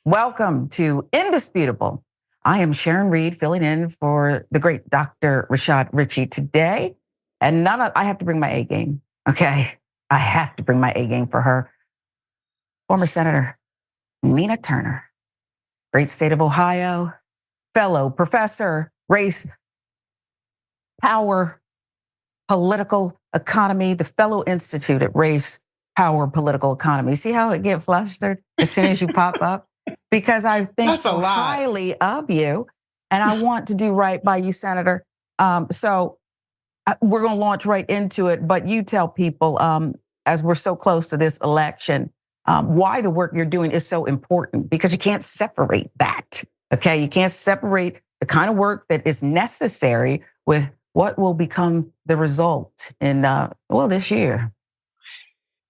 Welcome to Indisputable. I am Sharon Reed, filling in for the great Dr. Rashad Ritchie today. And I have to bring my A game, okay? I have to bring my A game for her. Former Senator Nina Turner, great state of Ohio, fellow professor, race, power, political economy, the fellow institute at Race, Power, Political Economy. See how it get flustered as soon as you pop up? Because I think so highly of you, and I want to do right by you, Senator. So we're going to launch right into it, but you tell people, as we're so close to this election, why the work you're doing is so important, because you can't separate that, okay? You can't separate the kind of work that is necessary with what will become the result in, this year.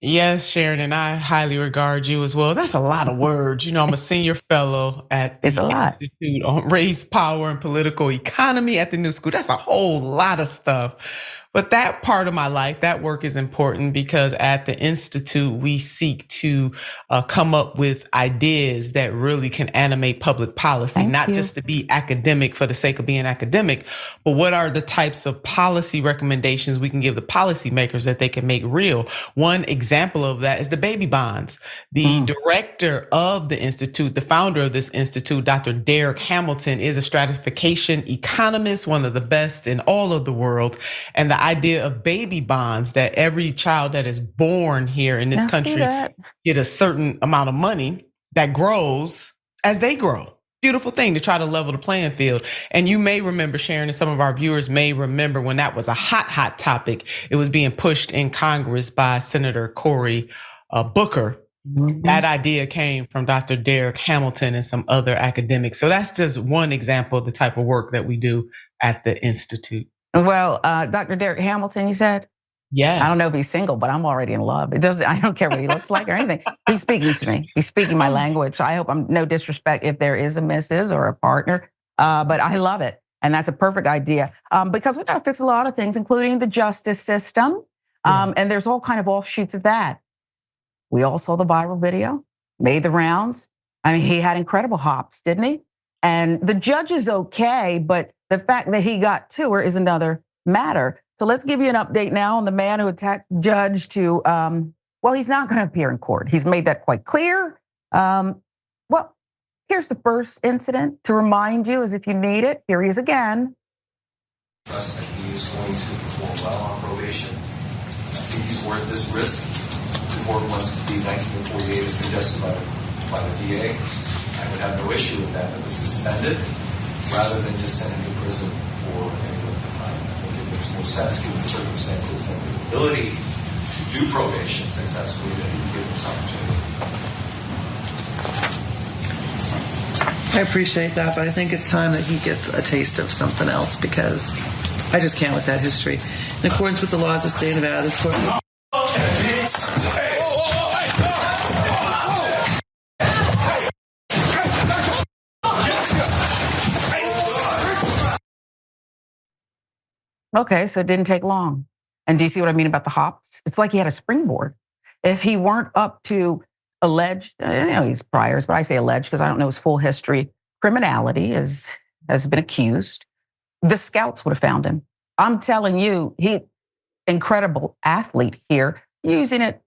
Yes, Sharon, and I highly regard you as well. That's a lot of words. You know, I'm a senior fellow at the Institute on Race, Power, and Political Economy at the New School. That's a whole lot of stuff. But that part of my life, that work is important because at the Institute, we seek to come up with ideas that really can animate public policy, not just to be academic for the sake of being academic, but what are the types of policy recommendations we can give the policymakers that they can make real. One example of that is the baby bonds. The director of the Institute, the founder of this Institute, Dr. Derek Hamilton, is a stratification economist, one of the best in all of the world. And the idea of baby bonds, that every child that is born here in this country get a certain amount of money that grows as they grow. Beautiful thing to try to level the playing field. And you may remember, Sharon, and some of our viewers may remember when that was a hot topic. It was being pushed in Congress by Senator Cory Booker. That idea came from Dr. Derek Hamilton and some other academics. So that's just one example of the type of work that we do at the Institute. Well, Dr. Derek Hamilton, you said? Yeah. I don't know if he's single, but I'm already in love. I don't care what he looks like or anything. He's speaking to me. He's speaking my language. I hope I'm no disrespect if there is a missus or a partner, but I love it. And that's a perfect idea because we got to fix a lot of things, including the justice system. And there's all kind of offshoots of that. We all saw the viral video, made the rounds. I mean, he had incredible hops, didn't he? And the judge is okay, but the fact that he got to her is another matter. So let's give you an update now on the man who attacked the judge he's not going to appear in court. He's made that quite clear. Here's the first incident to remind you, as if you need it. Here he is again. Trust that he is going to perform well on probation. I think he's worth this risk. The court wants to be 1948 as suggested by the DA. I would have no issue with that, but to suspend it rather than just send him to prison for any length of time. I think it makes more sense given the circumstances and his ability to do probation successfully that he would give this opportunity. I appreciate that, but I think it's time that he gets a taste of something else because I just can't with that history. In accordance with the laws of the state of Nevada, this court... Okay, so it didn't take long. And do you see what I mean about the hops? It's like he had a springboard. If he weren't up to alleged, he's priors, but I say alleged because I don't know his full history, criminality has been accused, the scouts would have found him. I'm telling you, incredible athlete here, using it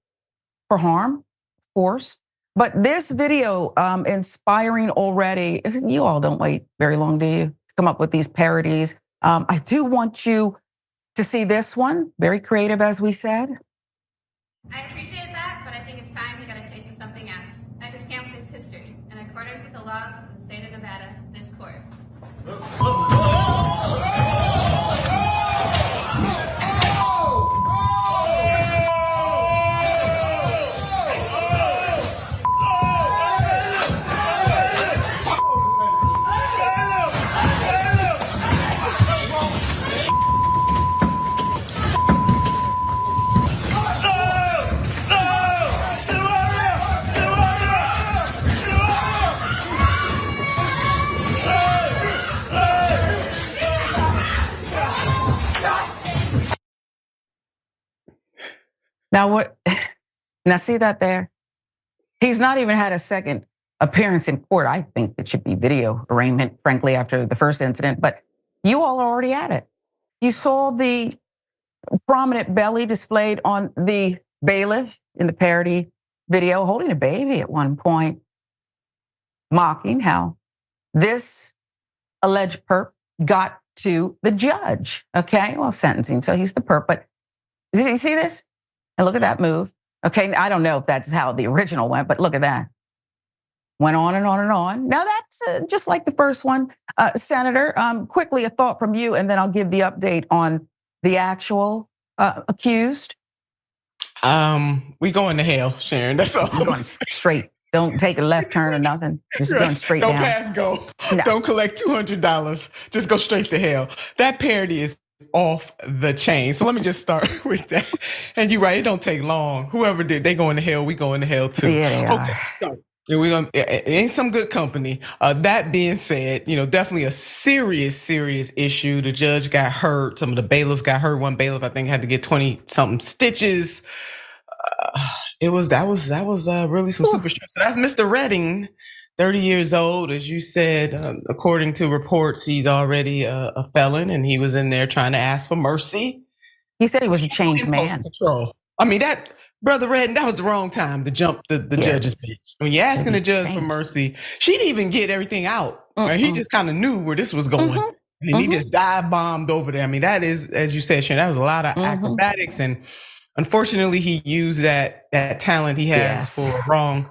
for harm, of course. But this video, inspiring already. You all don't wait very long, do you? Come up with these parodies. I do want you to see this one, very creative, as we said. I appreciate that, but I think it's time we got a taste of something else. I just can't with its history, and according to the laws of the state of Nevada, this court. Now see that there? He's not even had a second appearance in court. I think it should be video arraignment, frankly, after the first incident, but you all are already at it. You saw the prominent belly displayed on the bailiff in the parody video, holding a baby at one point, mocking how this alleged perp got to the judge. Okay, well, sentencing, so he's the perp, but did you see this? And look at that move. Okay, I don't know if that's how the original went, but look at that. Went on and on and on. Now that's just like the first one. Senator, quickly a thought from you, and then I'll give the update on the actual accused. We going to hell, Sharon. That's all. We're going straight. Don't take a left turn or nothing. Just going straight Don't down. pass go. No. Don't collect $200. Just go straight to hell. That parody is off the chain. So let me just start with that. And you're right, it don't take long. Whoever did, they going to hell, we going to hell too. Yeah, they okay. are. So it ain't some good company. That being said, definitely a serious issue. The judge got hurt. Some of the bailiffs got hurt. One bailiff, I think, had to get 20-something stitches. That was really some super stress. So that's Mr. Redding, 30 years old, as you said. According to reports, he's already a felon, and he was in there trying to ask for mercy. He said he was a changed man. Control. I mean, that Brother Redding, that was the wrong time to jump the judge's bitch. When you're asking the judge for mercy, she didn't even get everything out. Right? He just kind of knew where this was going. And he just dive bombed over there. I mean, that is, as you said, Sharon, that was a lot of acrobatics, and unfortunately, he used that talent he has for wrong.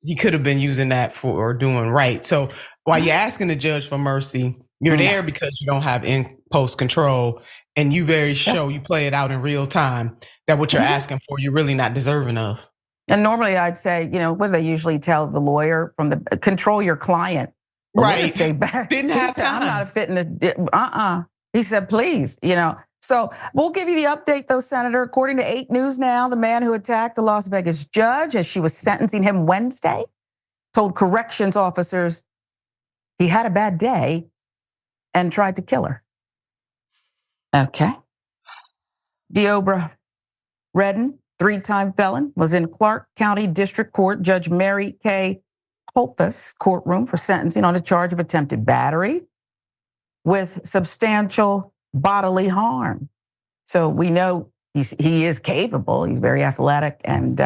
He could have been using that for doing right. So while you're asking the judge for mercy, you're there because you don't have in-post control, and you you play it out in real time that what you're asking for, you're really not deserving of. And normally I'd say, what do they usually tell the lawyer from the control your client? Right. Stay back. Didn't have said, time. I'm not a fit in the, He said, please, So we'll give you the update, though, Senator. According to 8 News Now, the man who attacked the Las Vegas judge as she was sentencing him Wednesday told corrections officers he had a bad day and tried to kill her. Okay. Deobra Redden, 3-time felon, was in Clark County District Court Judge Mary K. Holthus courtroom for sentencing on a charge of attempted battery with substantial bodily harm. So we know he is capable. He's very athletic, and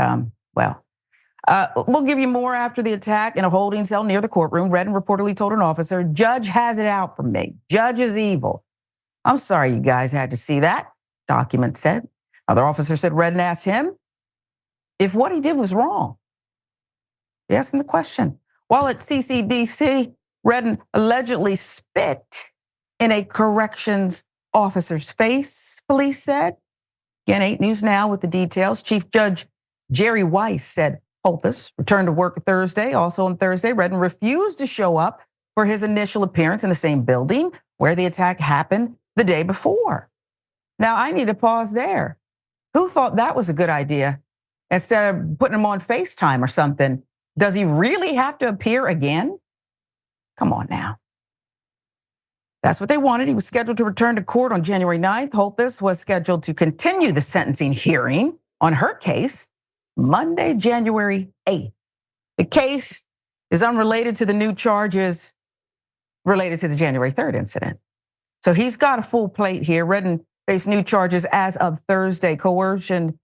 we'll give you more after the attack in a holding cell near the courtroom. Redden reportedly told an officer, "Judge has it out for me. Judge is evil." I'm sorry you guys had to see that, document said. Other officer said Redden asked him if what he did was wrong. He asked him the question. While at CCDC, Redden allegedly spit in a corrections officer's face, police said. Again, 8 News Now with the details. Chief Judge Jerry Weiss said Holthus returned to work Thursday. Also on Thursday, Redden refused to show up for his initial appearance in the same building where the attack happened the day before. Now, I need to pause there. Who thought that was a good idea? Instead of putting him on FaceTime or something, does he really have to appear again? Come on now. That's what they wanted. He was scheduled to return to court on January 9th. Holthus was scheduled to continue the sentencing hearing on her case Monday, January 8th. The case is unrelated to the new charges related to the January 3rd incident. So he's got a full plate here. Redden faced new charges as of Thursday: coercion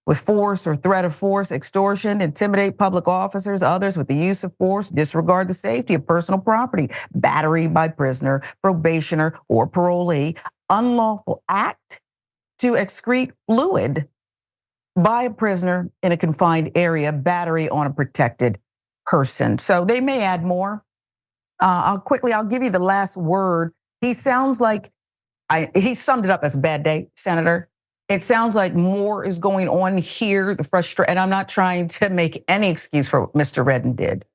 with force or threat of force, extortion, intimidate public officers, others with the use of force, disregard the safety of personal property, battery by prisoner, probationer, or parolee, unlawful act to excrete fluid by a prisoner in a confined area, battery on a protected person. So they may add more. I'll give you the last word. He sounds like, he summed it up as a bad day, Senator. It sounds like more is going on here. And I'm not trying to make any excuse for what Mr. Redden did.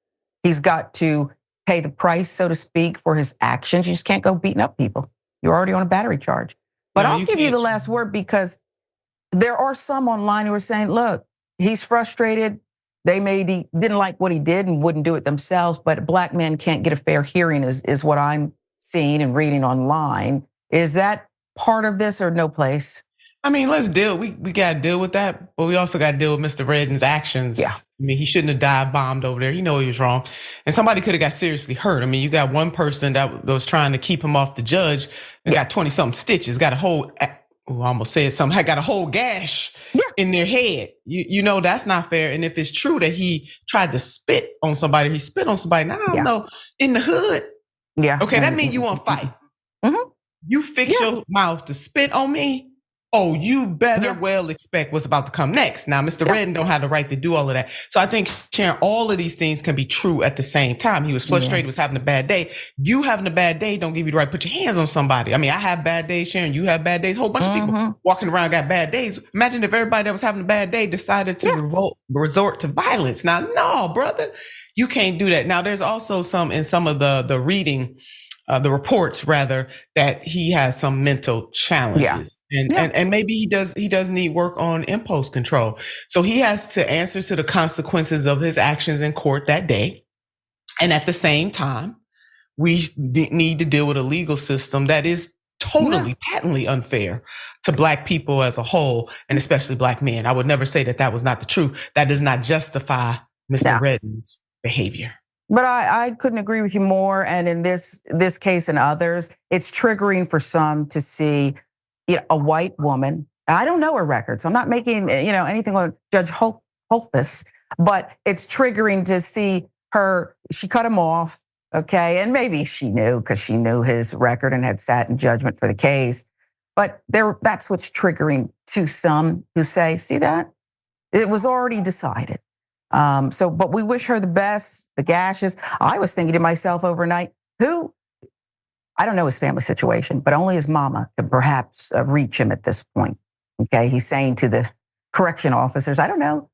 He's got to pay the price, so to speak, for his actions. You just can't go beating up people. You're already on a battery charge. But I'll give you the last word, because there are some online who are saying, look, he's frustrated. They maybe didn't like what he did and wouldn't do it themselves, but black men can't get a fair hearing is what I'm seeing and reading online. Is that part of this or no place? I mean, let's deal. We got to deal with that, but we also got to deal with Mr. Redden's actions. Yeah. I mean, he shouldn't have dive bombed over there. He know he was wrong, and somebody could have got seriously hurt. I mean, you got one person that was trying to keep him off the judge and got 20-something stitches, got a whole. I almost said something. I got a whole gash in their head. You know that's not fair. And if it's true that he tried to spit on somebody, he spit on somebody. Now I don't know in the hood. Yeah. Okay, that means you want to fight. Mm-hmm. You fix your mouth to spit on me. Oh, you better well expect what's about to come next. Now, Mr. Redden don't have the right to do all of that. So I think, Sharon, all of these things can be true at the same time. He was frustrated, was having a bad day. You having a bad day don't give you the right to put your hands on somebody. I mean, I have bad days, Sharon. You have bad days. A whole bunch of people walking around got bad days. Imagine if everybody that was having a bad day decided to resort to violence. Now, no, brother, you can't do that. Now, there's also in some of the reading, the reports rather, that he has some mental challenges and maybe he does need work on impulse control. So he has to answer to the consequences of his actions in court that day. And at the same time, we need to deal with a legal system that is totally patently unfair to Black people as a whole, and especially Black men. I would never say that was not the truth. That does not justify Mr. Redden's behavior. But I couldn't agree with you more. And in this case and others, it's triggering for some to see a white woman. I don't know her record, so I'm not making anything on Judge Holthus, but it's triggering to see her. She cut him off, okay, and maybe she knew because she knew his record and had sat in judgment for the case. But that's what's triggering to some who say, "See that? It was already decided." But we wish her the best, the gashes. I was thinking to myself overnight, I don't know his family situation, but only his mama could perhaps reach him at this point. Okay. He's saying to the correction officers, I don't know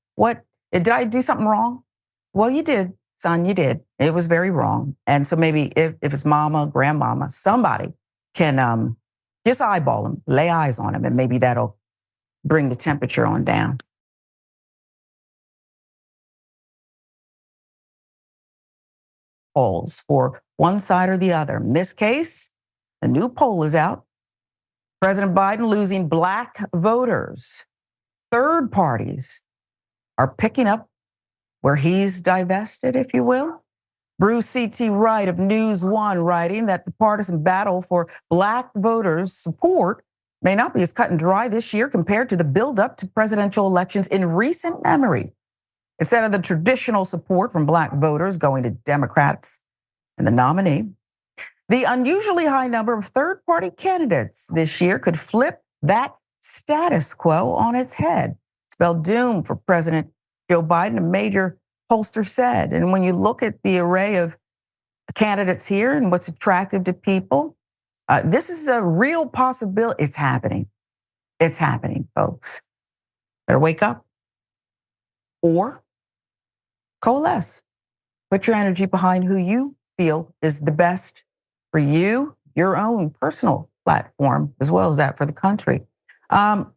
did I do something wrong? Well, you did, son, you did. It was very wrong. And so maybe if his mama, grandmama, somebody can, just eyeball him, lay eyes on him, and maybe that'll bring the temperature on down. Polls for one side or the other. In this case, a new poll is out. President Biden losing Black voters. Third parties are picking up where he's divested, if you will. Bruce C.T. Wright of News One writing that the partisan battle for Black voters' support may not be as cut and dry this year compared to the buildup to presidential elections in recent memory. Instead of the traditional support from Black voters going to Democrats and the nominee, the unusually high number of third-party candidates this year could flip that status quo on its head. Spell doom for President Joe Biden, a major pollster said. And when you look at the array of candidates here and what's attractive to people, this is a real possibility. It's happening. It's happening, folks. Better wake up. Or coalesce. Put your energy behind who you feel is the best for you, your own personal platform, as well as that for the country.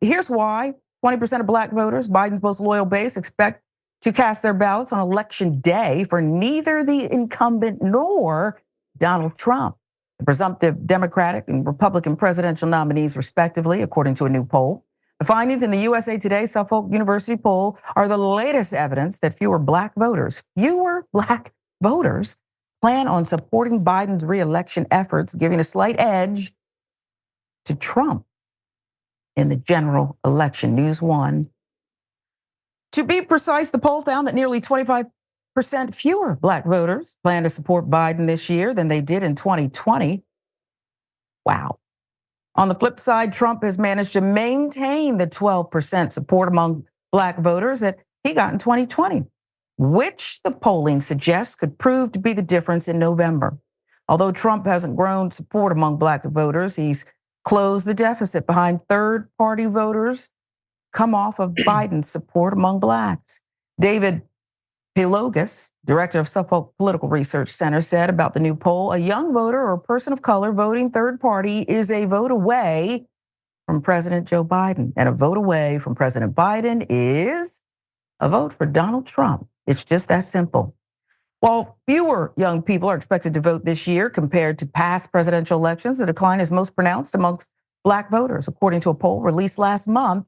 Here's why. 20% of Black voters, Biden's most loyal base, expect to cast their ballots on election day for neither the incumbent nor Donald Trump, the presumptive Democratic and Republican presidential nominees, respectively, according to a new poll. The findings in the USA Today Suffolk University poll are the latest evidence that fewer Black voters plan on supporting Biden's re-election efforts, giving a slight edge to Trump in the general election. News One. To be precise, the poll found that nearly 25% fewer Black voters plan to support Biden this year than they did in 2020. Wow. On the flip side, Trump has managed to maintain the 12% support among Black voters that he got in 2020, which the polling suggests could prove to be the difference in November. Although Trump hasn't grown support among Black voters, he's closed the deficit behind third-party voters come off of Biden's support among Blacks. David Pilogas, director of Suffolk Political Research Center, said about the new poll, a young voter or a person of color voting third party is a vote away from President Joe Biden. And a vote away from President Biden is a vote for Donald Trump. It's just that simple. While fewer young people are expected to vote this year compared to past presidential elections, the decline is most pronounced amongst Black voters, according to a poll released last month.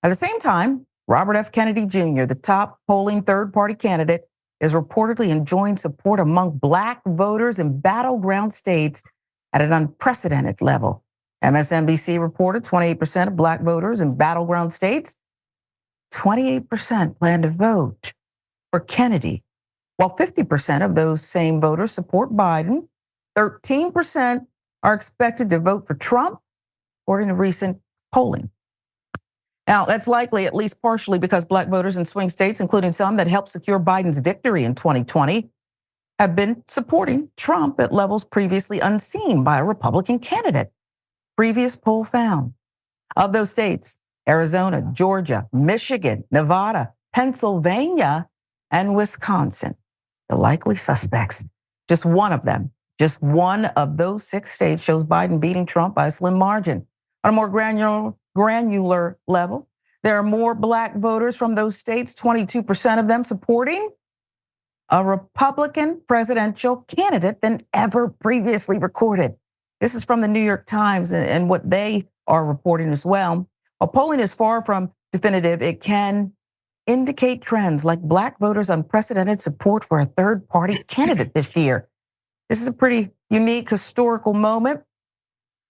At the same time, Robert F. Kennedy Jr., the top polling third-party candidate, is reportedly enjoying support among Black voters in battleground states at an unprecedented level. MSNBC reported 28% of Black voters in battleground states, 28% plan to vote for Kennedy, while 50% of those same voters support Biden. 13% are expected to vote for Trump, according to recent polling. Now, that's likely at least partially because Black voters in swing states, including some that helped secure Biden's victory in 2020, have been supporting Trump at levels previously unseen by a Republican candidate. Previous poll found of those states, Arizona, Georgia, Michigan, Nevada, Pennsylvania, and Wisconsin, the likely suspects. Just one of them, just one of those 6 states shows Biden beating Trump by a slim margin. On a more granular level, there are more Black voters from those states, 22% of them supporting a Republican presidential candidate than ever previously recorded. This is from the New York Times and what they are reporting as well. While polling is far from definitive, it can indicate trends like Black voters' unprecedented support for a third-party candidate this year. This is a pretty unique historical moment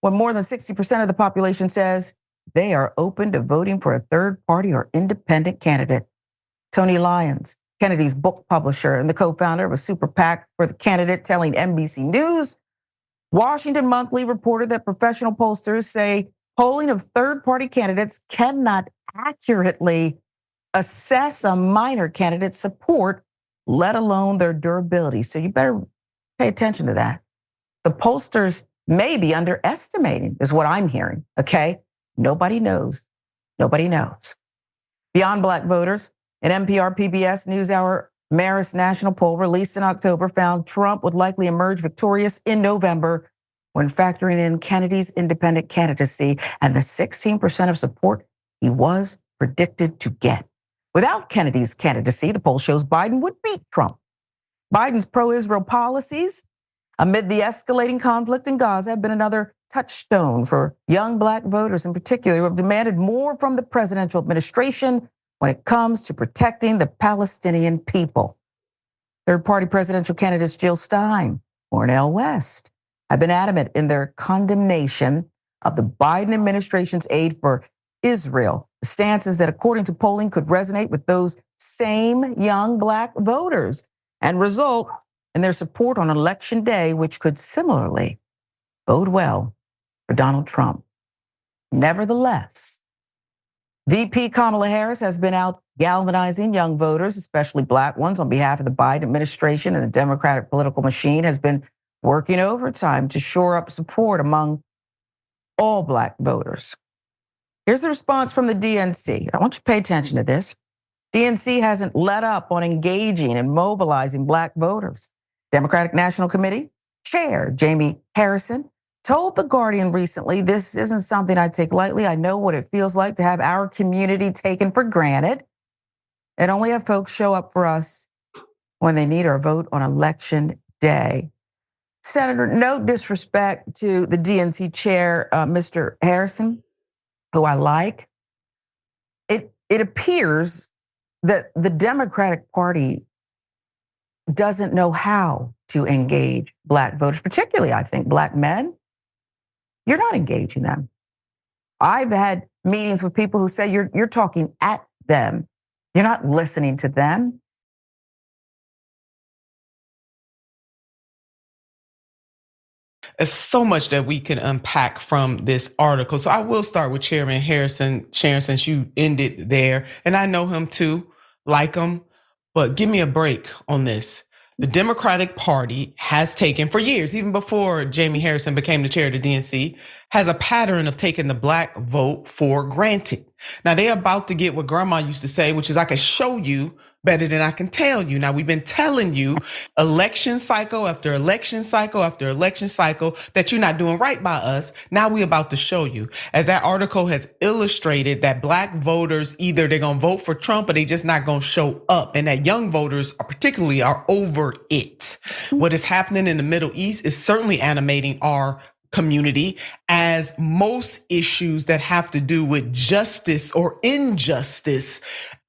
when more than 60% of the population says they are open to voting for a third-party or independent candidate. Tony Lyons, Kennedy's book publisher and the co-founder of a super PAC for the candidate, telling NBC News, Washington Monthly reported that professional pollsters say polling of third-party candidates cannot accurately assess a minor candidate's support, let alone their durability. So you better pay attention to that. The pollsters may be underestimating, is what I'm hearing, okay? Nobody knows. Nobody knows. Beyond Black voters, an NPR PBS NewsHour Marist national poll released in October found Trump would likely emerge victorious in November when factoring in Kennedy's independent candidacy and the 16% of support he was predicted to get. Without Kennedy's candidacy, the poll shows Biden would beat Trump. Biden's pro-Israel policies amid the escalating conflict in Gaza have been another touchstone for young Black voters in particular who have demanded more from the presidential administration when it comes to protecting the Palestinian people. Third-party presidential candidates Jill Stein, Cornel West have been adamant in their condemnation of the Biden administration's aid for Israel, stances that, according to polling, could resonate with those same young Black voters and result in their support on Election Day, which could similarly bode well for Donald Trump. Nevertheless, VP Kamala Harris has been out galvanizing young voters, especially Black ones, on behalf of the Biden administration, and the Democratic political machine has been working overtime to shore up support among all Black voters. Here's the response from the DNC. I want you to pay attention to this. DNC hasn't let up on engaging and mobilizing Black voters. Democratic National Committee Chair Jamie Harrison told The Guardian recently, this isn't something I take lightly. I know what it feels like to have our community taken for granted and only have folks show up for us when they need our vote on Election Day. Senator, no disrespect to the DNC chair, Mr. Harrison, who I like. It appears that the Democratic Party doesn't know how to engage Black voters, particularly, I think, Black men. You're not engaging them. I've had meetings with people who say you're talking at them. You're not listening to them. There's so much that we can unpack from this article. So I will start with Chairman Harrison, Sharon, since you ended there. And I know him too, like him, but give me a break on this. The Democratic Party has taken, for years, even before Jamie Harrison became the chair of the DNC, has a pattern of taking the Black vote for granted. Now, they're about to get what grandma used to say, which is I can show you better than I can tell you. Now, we've been telling you election cycle after election cycle after election cycle that you're not doing right by us. Now we're about to show you. As that article has illustrated, that Black voters, either they're going to vote for Trump or they just not going to show up. And that young voters particularly are over it. What is happening in the Middle East is certainly animating our community, as most issues that have to do with justice or injustice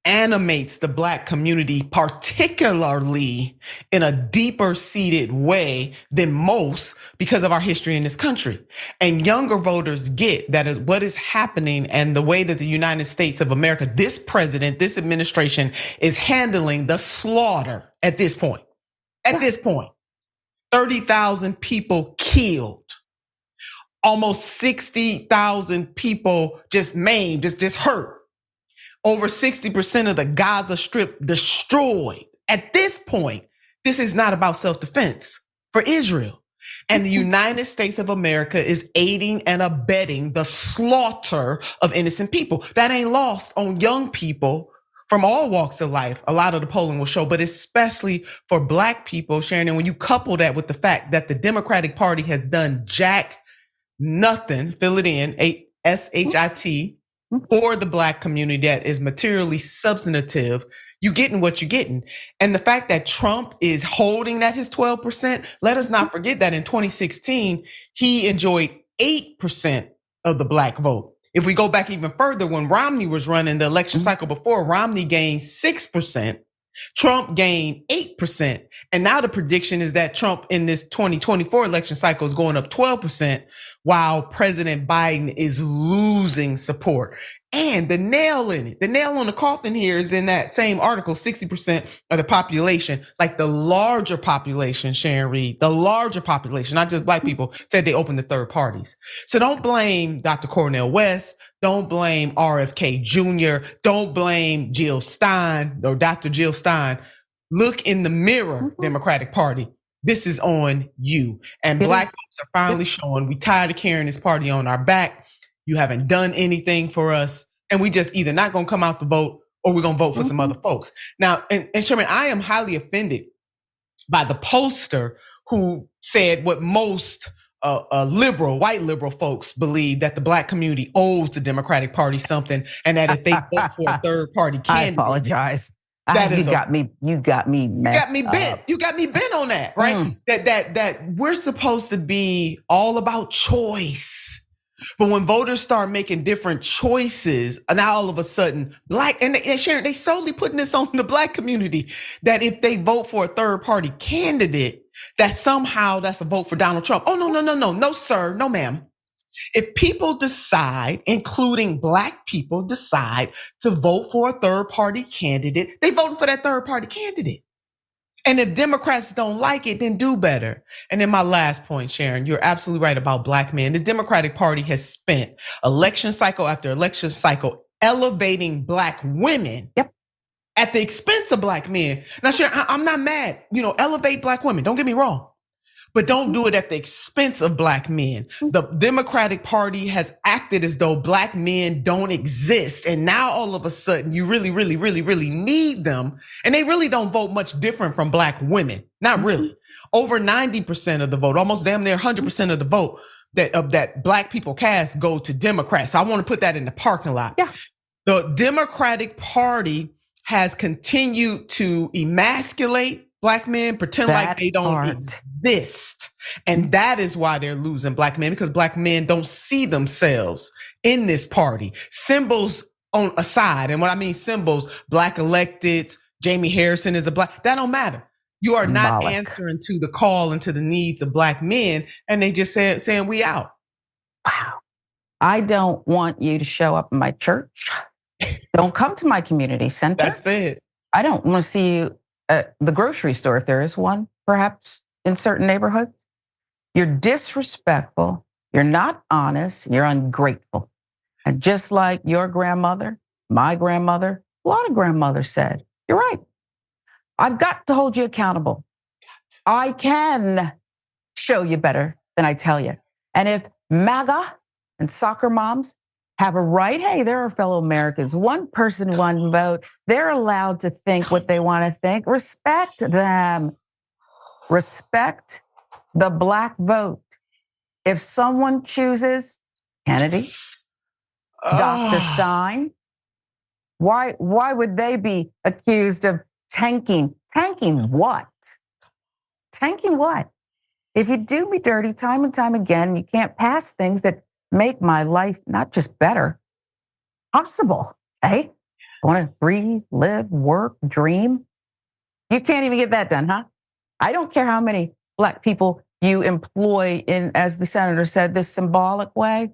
animates the Black community, particularly in a deeper seated way than most because of our history in this country. And younger voters get that is what is happening, and the way that the United States of America, this president, this administration is handling the slaughter at this point. At this point, 30,000 people killed. Almost 60,000 people just maimed, just hurt. Over 60% of the Gaza Strip destroyed. At this point, this is not about self-defense for Israel. And the United States of America is aiding and abetting the slaughter of innocent people. That ain't lost on young people from all walks of life. A lot of the polling will show, but especially for Black people, Sharon. And when you couple that with the fact that the Democratic Party has done jack nothing, fill it in, SHIT, for the Black community that is materially substantive, you getting what you're getting. And the fact that Trump is holding at his 12%, let us not forget that in 2016, he enjoyed 8% of the Black vote. If we go back even further, when Romney was running the election cycle before, Romney gained 6%. Trump gained 8%. And now the prediction is that Trump in this 2024 election cycle is going up 12%, while President Biden is losing support. And the nail in it, the nail on the coffin here is in that same article, 60% of the population, like the larger population, Sharon Reed, the larger population, not just Black people, said they opened to third parties. So don't blame Dr. Cornel West. Don't blame RFK Jr. Don't blame Jill Stein or Dr. Jill Stein. Look in the mirror, Democratic Party. This is on you. And Black folks are finally showing we tired of carrying this party on our back. You haven't done anything for us. And we just either not gonna come out to vote or we're gonna vote for some other folks. Now, and Sherman, I am highly offended by the poster who said what most white liberal folks believe, that the Black community owes the Democratic Party something, and that if they vote for a third party candidate. I apologize. You got me bent. You got me bent on that, right? That we're supposed to be all about choice. But when voters start making different choices, now all of a sudden, Black, and Sharon, they solely putting this on the Black community, that if they vote for a third party candidate, that somehow that's a vote for Donald Trump. Oh, no, sir, no, ma'am. If people decide, including Black people, decide to vote for a third party candidate, they voting for that third party candidate. And if Democrats don't like it, then do better. And then my last point, Sharon, you're absolutely right about Black men. The Democratic Party has spent election cycle after election cycle elevating Black women at the expense of Black men. Now, Sharon, I'm not mad. Elevate Black women. Don't get me wrong. But don't do it at the expense of Black men. The Democratic Party has acted as though Black men don't exist. And now all of a sudden you really, really, really, really need them. And they really don't vote much different from Black women. Not really. Over 90% of the vote, almost damn near 100% of the vote that Black people cast go to Democrats. So I want to put that in the parking lot. Yeah. The Democratic Party has continued to emasculate Black men, pretend like they don't exist. And that is why they're losing Black men, because Black men don't see themselves in this party. Symbols on aside, and what I mean symbols, Black electeds, Jamie Harrison is a Black, that don't matter. You are not answering to the call and to the needs of Black men, and they just saying we out. Wow. I don't want you to show up in my church. Don't come to my community center. That's it. I don't want to see you at the grocery store, if there is one, perhaps in certain neighborhoods. You're disrespectful. You're not honest. You're ungrateful. And just like your grandmother, my grandmother, a lot of grandmothers said, you're right. I've got to hold you accountable. I can show you better than I tell you. And if MAGA and soccer moms have a right, hey, they're our fellow Americans. One person, one vote. They're allowed to think what they want to think. Respect them. Respect the Black vote. If someone chooses Kennedy, Dr. Stein, why would they be accused of tanking? Tanking what? Tanking what? If you do me dirty time and time again, you can't pass things that make my life not just better, possible. Hey, I want to breathe, live, work, dream. You can't even get that done, huh? I don't care how many Black people you employ in, as the senator said, this symbolic way.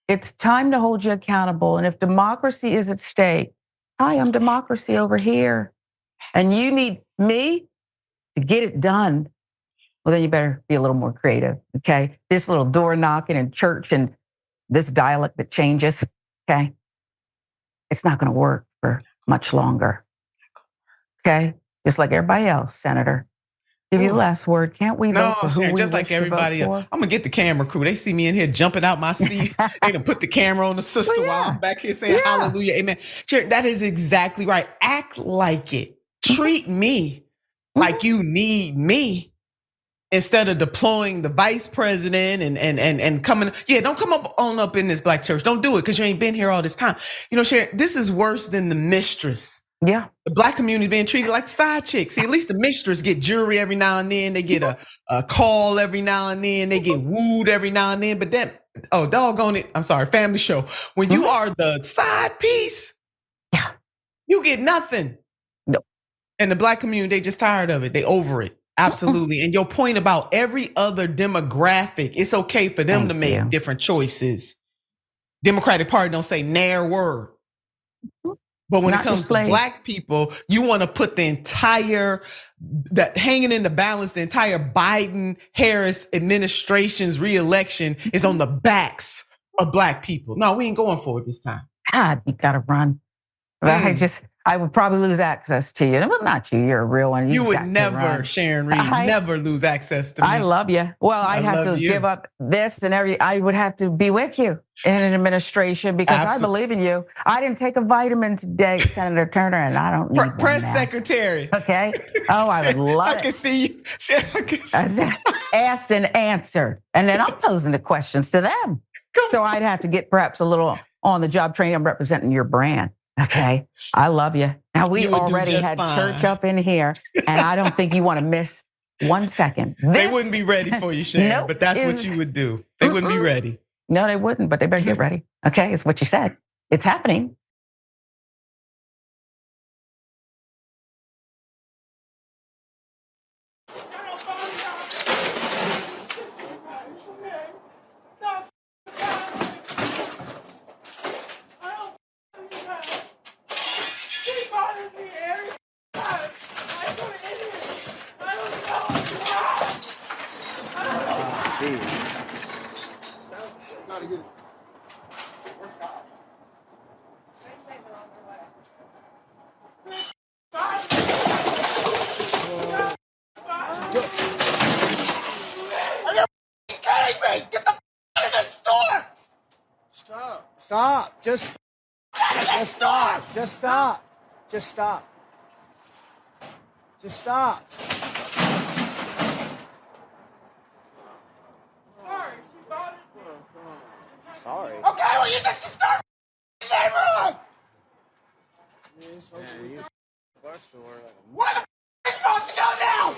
It's time to hold you accountable. And if democracy is at stake, hi, I'm democracy over here. And you need me to get it done. Well, then you better be a little more creative, okay? This little door knocking in church and this dialect that changes, okay? It's not going to work for much longer, okay? Just like everybody else, Senator. Give you the last word. Can't we vote for who Sharon, we just like everybody else. I'm gonna get the camera crew. They see me in here jumping out my seat. They gonna put the camera on the sister while I'm back here saying hallelujah, amen. Sharon, that is exactly right. Act like it. Treat me like you need me. Instead of deploying the vice president and coming, don't come up in this Black church. Don't do it because you ain't been here all this time. Sharon, this is worse than the mistress. Yeah. The Black community being treated like side chicks. See, at least the mistress get jury every now and then. They get a call every now and then. They get wooed every now and then. But then, doggone it. I'm sorry, family show. When you are the side piece, you get nothing. No. And the Black community, they just tired of it. They over it. Absolutely. And your point about every other demographic, it's okay for them to make different choices. Democratic Party don't say ne'er word. But when it comes to Black people, you want to put the entire, that hanging in the balance, the entire Biden-Harris administration's reelection is on the backs of Black people. No, we ain't going for it this time. God, you got to run. I would probably lose access to you. Well, not you. You're a real one. You would never, Sharon Reed, never lose access to me. I love you. Well, I'd have to give up this and I would have to be with you in an administration because I believe in you. I didn't take a vitamin today, Senator Turner, and I don't need Press one now. Secretary. Okay. Oh, I would love it. I can see you. Sharon, asked and answered. And then I'm posing the questions to them. So I'd have to get perhaps a little on the job training. I'm representing your brand. Okay. I love you. Now, we already had church up in here, and I don't think you want to miss 1 second. They wouldn't be ready for you, Sharon, but that's what you would do. They wouldn't be ready. No, they wouldn't, but they better get ready. Okay. It's what you said. It's happening. Stop. Just stop. Just stop. Just stop. Just stop. Sorry. Okay, well, you just start neighborhood. Where the is supposed to go now?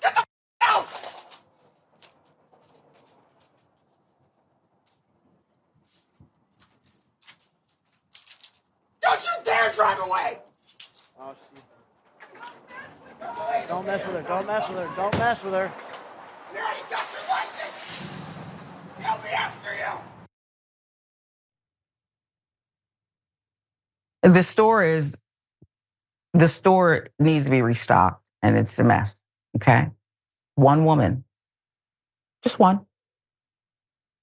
Get the out. Don't you dare drive away! Oh, don't mess with her. Don't mess with her. Don't mess with her. You already got your license. He'll be after you. The store needs to be restocked, and it's a mess. Okay. One woman, just one.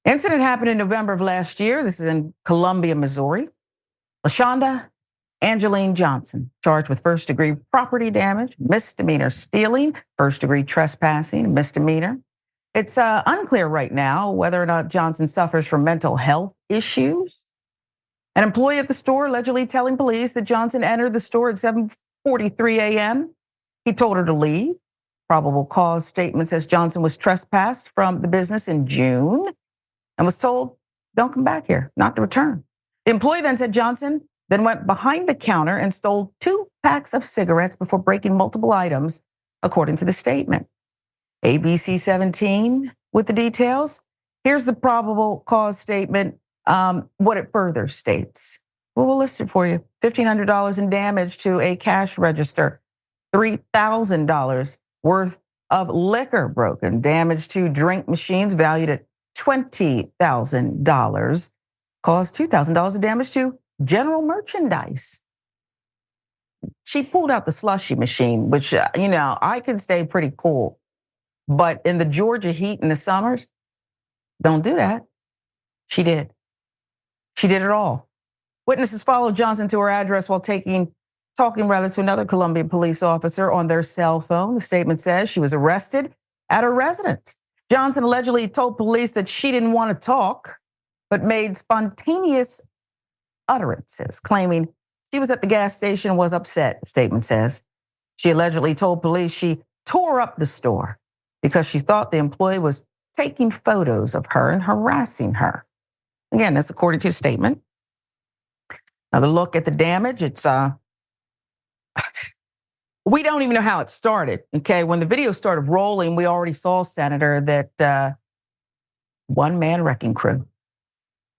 Incident happened in November of last year. This is in Columbia, Missouri. LaShonda Angeline Johnson, charged with first-degree property damage, misdemeanor stealing, first-degree trespassing, misdemeanor. It's unclear right now whether or not Johnson suffers from mental health issues. An employee at the store allegedly telling police that Johnson entered the store at 7:43 a.m. He told her to leave. Probable cause statement says Johnson was trespassed from the business in June and was told, don't come back here, not to return. The employee then said Johnson then went behind the counter and stole 2 packs of cigarettes before breaking multiple items according to the statement. ABC 17 with the details. Here's the probable cause statement, what it further states. Well, we'll list it for you. $1,500 in damage to a cash register, $3,000 worth of liquor broken, damage to drink machines valued at $20,000, caused $2,000 of damage to general merchandise. She pulled out the slushy machine, which, I can stay pretty cool. But in the Georgia heat in the summers, don't do that. She did. She did it all. Witnesses followed Johnson to her address while talking to another Columbia police officer on their cell phone. The statement says she was arrested at her residence. Johnson allegedly told police that she didn't want to talk, but made spontaneous utterances, claiming she was at the gas station and was upset, the statement says. She allegedly told police she tore up the store because she thought the employee was taking photos of her and harassing her. Again, that's according to a statement. Another look at the damage. It's we don't even know how it started. Okay, when the video started rolling, we already saw, Senator, that one-man wrecking crew.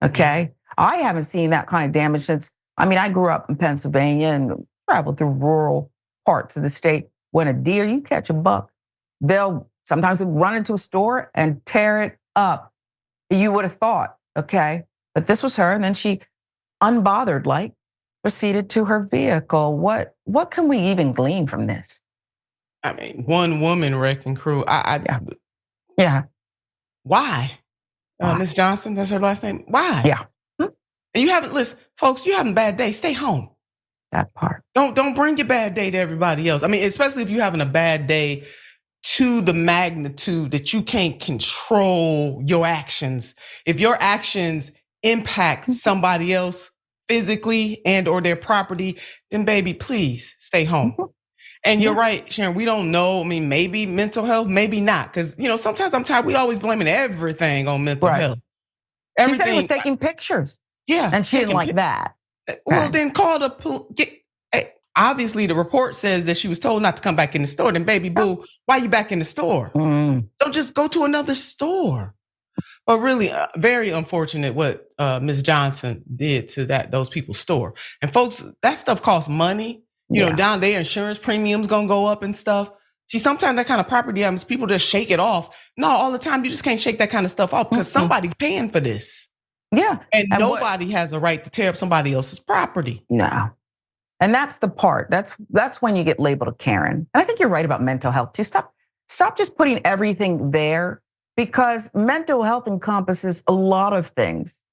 Okay, I haven't seen that kind of damage since. I grew up in Pennsylvania and traveled through rural parts of the state. When a deer, you catch a buck, they'll sometimes run into a store and tear it up. You would have thought, okay, but this was her, and then she, unbothered, proceeded to her vehicle. What can we even glean from this? One woman wrecking crew. Yeah. Why? Ms. Johnson, that's her last name. Why? Yeah. And you haven't, listen, folks, you having a bad day, stay home. That part. Don't bring your bad day to everybody else. Especially if you're having a bad day to the magnitude that you can't control your actions. If your actions impact somebody else physically and or their property, then baby, please stay home. And you're right, Sharon, we don't know. Maybe mental health, maybe not. Because, sometimes I'm tired. We always blaming everything on mental health. Everything. She said he was taking pictures. Yeah. And she didn't like that. Well, then call the police. Obviously, the report says that she was told not to come back in the store. Then, baby boo, why are you back in the store? Don't just go to another store. But really, very unfortunate what Ms. Johnson did to those people's store. And folks, that stuff costs money. Down there, insurance premiums gonna go up and stuff. See, sometimes that kind of property damage, people just shake it off. No, all the time you just can't shake that kind of stuff off because somebody's paying for this. Yeah. And nobody has a right to tear up somebody else's property. No. And that's the part. That's when you get labeled a Karen. And I think you're right about mental health too. Stop just putting everything there, because mental health encompasses a lot of things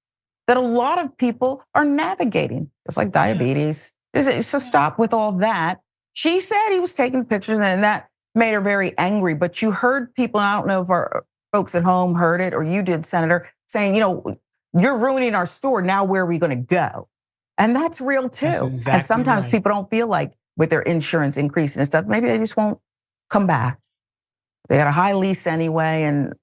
that a lot of people are navigating, just like diabetes. So stop with all that. She said he was taking pictures and that made her very angry. But you heard people, and I don't know if our folks at home heard it or you did, Senator, saying, you're ruining our store. Now where are we going to go? And that's real too. That's exactly and sometimes people don't feel like with their insurance increasing and stuff, maybe they just won't come back. They got a high lease anyway, and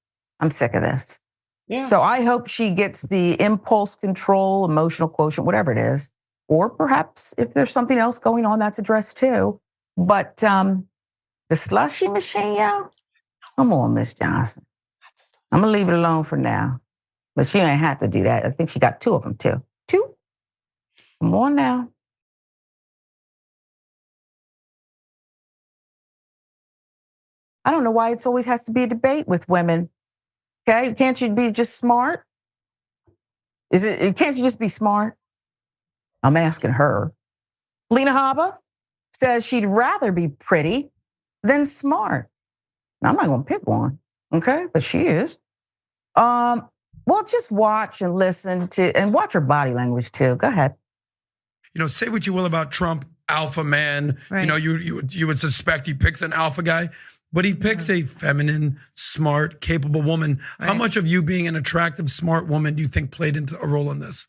I'm sick of this. Yeah. So I hope she gets the impulse control, emotional quotient, whatever it is. Or perhaps if there's something else going on, that's addressed too. But the slushy machine, come on, Miss Johnson. I'm going to leave it alone for now. But she ain't have to do that. I think she got 2 of them too. 2? Come on now. I don't know why it's always has to be a debate with women. Okay, can't you be just smart? Can't you just be smart? I'm asking her. Lena Haba says she'd rather be pretty than smart. Now, I'm not going to pick one, okay? But she is. Well, just watch and listen to, and watch her body language too. Go ahead. Say what you will about Trump, alpha man. Right. You would suspect he picks an alpha guy, but he picks a feminine, smart, capable woman. Right. How much of you being an attractive, smart woman do you think played into a role in this?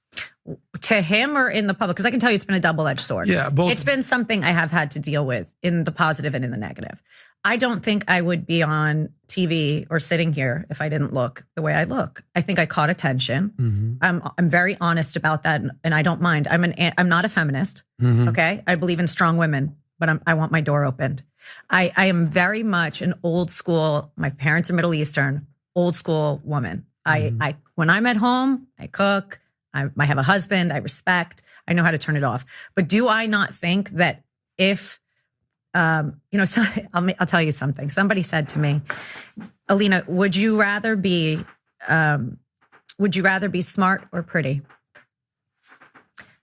To him or in the public? Because I can tell you it's been a double-edged sword. Yeah, both. It's been something I have had to deal with in the positive and in the negative. I don't think I would be on TV or sitting here if I didn't look the way I look. I think I caught attention. Mm-hmm. I'm very honest about that, and I don't mind. I'm not a feminist. Mm-hmm. Okay, I believe in strong women, but I want my door opened. I am very much an old school, my parents are Middle Eastern, old school woman. I when I'm at home, I cook, I have a husband, I respect, I know how to turn it off. But do I not think that if, I'll tell you something. Somebody said to me, Alina, would you rather be smart or pretty?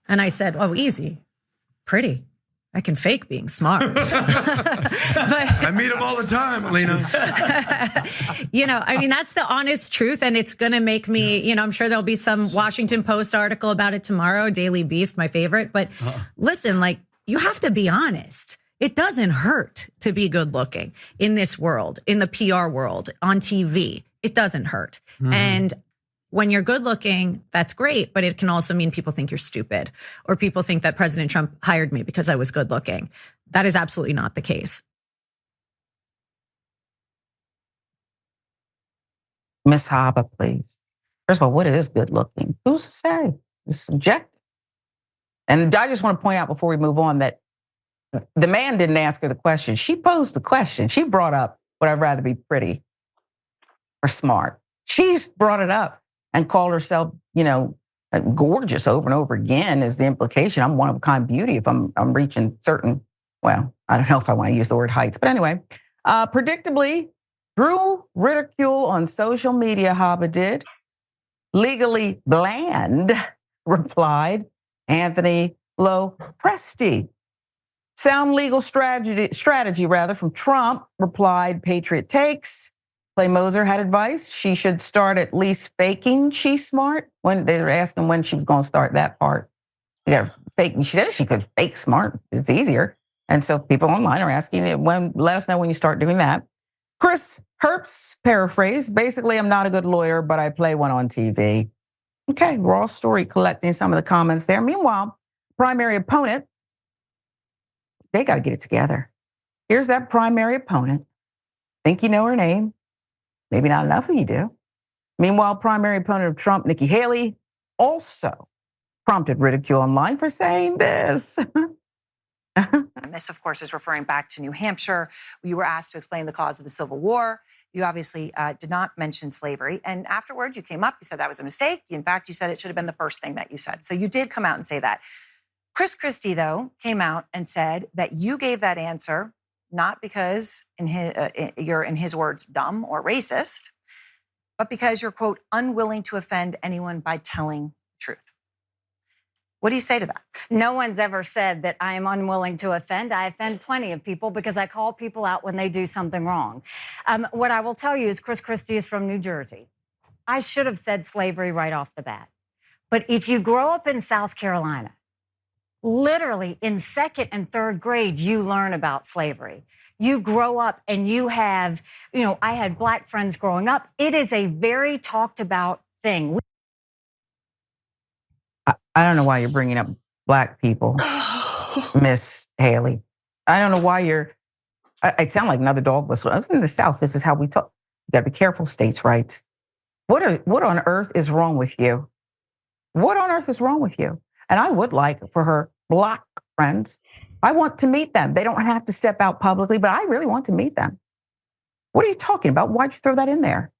And I said, oh, easy, pretty. I can fake being smart. But, I meet them all the time, Alina. That's the honest truth. And it's going to make me, I'm sure there'll be some Washington Post article about it tomorrow, Daily Beast, my favorite. But listen, you have to be honest. It doesn't hurt to be good looking in this world, in the PR world, on TV. It doesn't hurt. And when you're good looking, that's great, but it can also mean people think you're stupid, or people think that President Trump hired me because I was good looking. That is absolutely not the case. Miss Haba, please. First of all, what is good looking? Who's to say? It's subjective. And I just want to point out before we move on that the man didn't ask her the question. She posed the question. She brought up, would I rather be pretty or smart? She's brought it up and called herself, gorgeous over and over again is the implication. I'm one of a kind beauty if I'm reaching certain, well, I don't know if I want to use the word heights, but anyway, predictably, drew ridicule on social media, Haba did. Legally bland, replied Anthony Lopresti. Sound legal strategy from Trump, replied Patriot Takes. Clay Moser had advice. She should start at least faking she's smart. When they were asking when she was going to start that part. She said she could fake smart. It's easier. And so people online are asking, let us know when you start doing that. Chris Herbst paraphrased, basically, I'm not a good lawyer, but I play one on TV. Okay, raw story collecting some of the comments there. Meanwhile, primary opponent, they got to get it together. Here's that primary opponent. Think you know her name. Maybe not enough of you do. Meanwhile, primary opponent of Trump, Nikki Haley, also prompted ridicule online for saying this. And this, of course, is referring back to New Hampshire. You were asked to explain the cause of the Civil War. You obviously did not mention slavery. And afterwards, you came up, you said that was a mistake. In fact, you said it should have been the first thing that you said. So you did come out and say that. Chris Christie, though, came out and said that you gave that answer not because you're, in his words, dumb or racist, but because you're, quote, unwilling to offend anyone by telling the truth. What do you say to that? No one's ever said that I am unwilling to offend. I offend plenty of people because I call people out when they do something wrong. What I will tell you is Chris Christie is from New Jersey. I should have said slavery right off the bat. But if you grow up in South Carolina, literally in second and third grade, you learn about slavery. You grow up and you have, I had Black friends growing up. It is a very talked about thing. I don't know why you're bringing up Black people, Miss Haley. I don't know why I sound like another dog whistle. In the South, this is how we talk. You got to be careful, states' rights. What on earth is wrong with you? What on earth is wrong with you? And I would like for her Black friends, I want to meet them. They don't have to step out publicly, but I really want to meet them. What are you talking about? Why'd you throw that in there?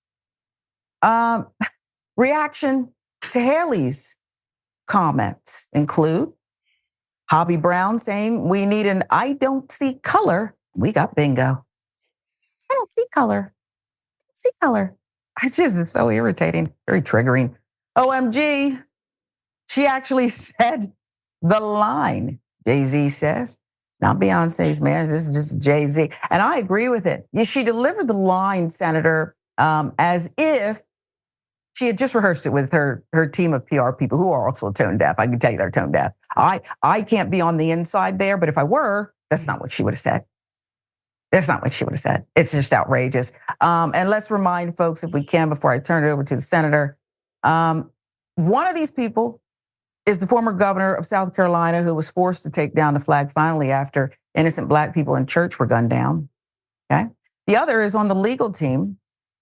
Reaction to Haley's comments include Hobby Brown saying we need an I don't see color. We got bingo. I don't see color. I don't see color. It's just so irritating, very triggering. OMG. She actually said the line, Jay-Z says, not Beyonce's, man, this is just Jay-Z. And I agree with it. She delivered the line, Senator, as if she had just rehearsed it with her team of PR people who are also tone deaf. I can tell you they're tone deaf. I can't be on the inside there, but if I were, that's not what she would have said. That's not what she would have said. It's just outrageous. And let's remind folks, if we can, before I turn it over to the senator, one of these people is the former governor of South Carolina who was forced to take down the flag finally after innocent Black people in church were gunned down. Okay. The other is on the legal team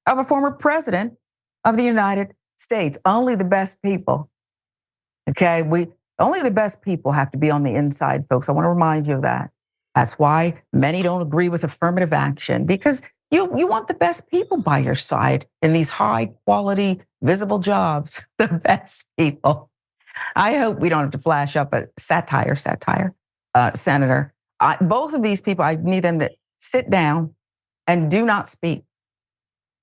of a former president of the United States. Only the best people. Okay. Only the best people have to be on the inside, folks. I want to remind you of that. That's why many don't agree with affirmative action, because you want the best people by your side in these high quality, visible jobs, the best people. I hope we don't have to flash up a satire, Senator. Both of these people, I need them to sit down and do not speak.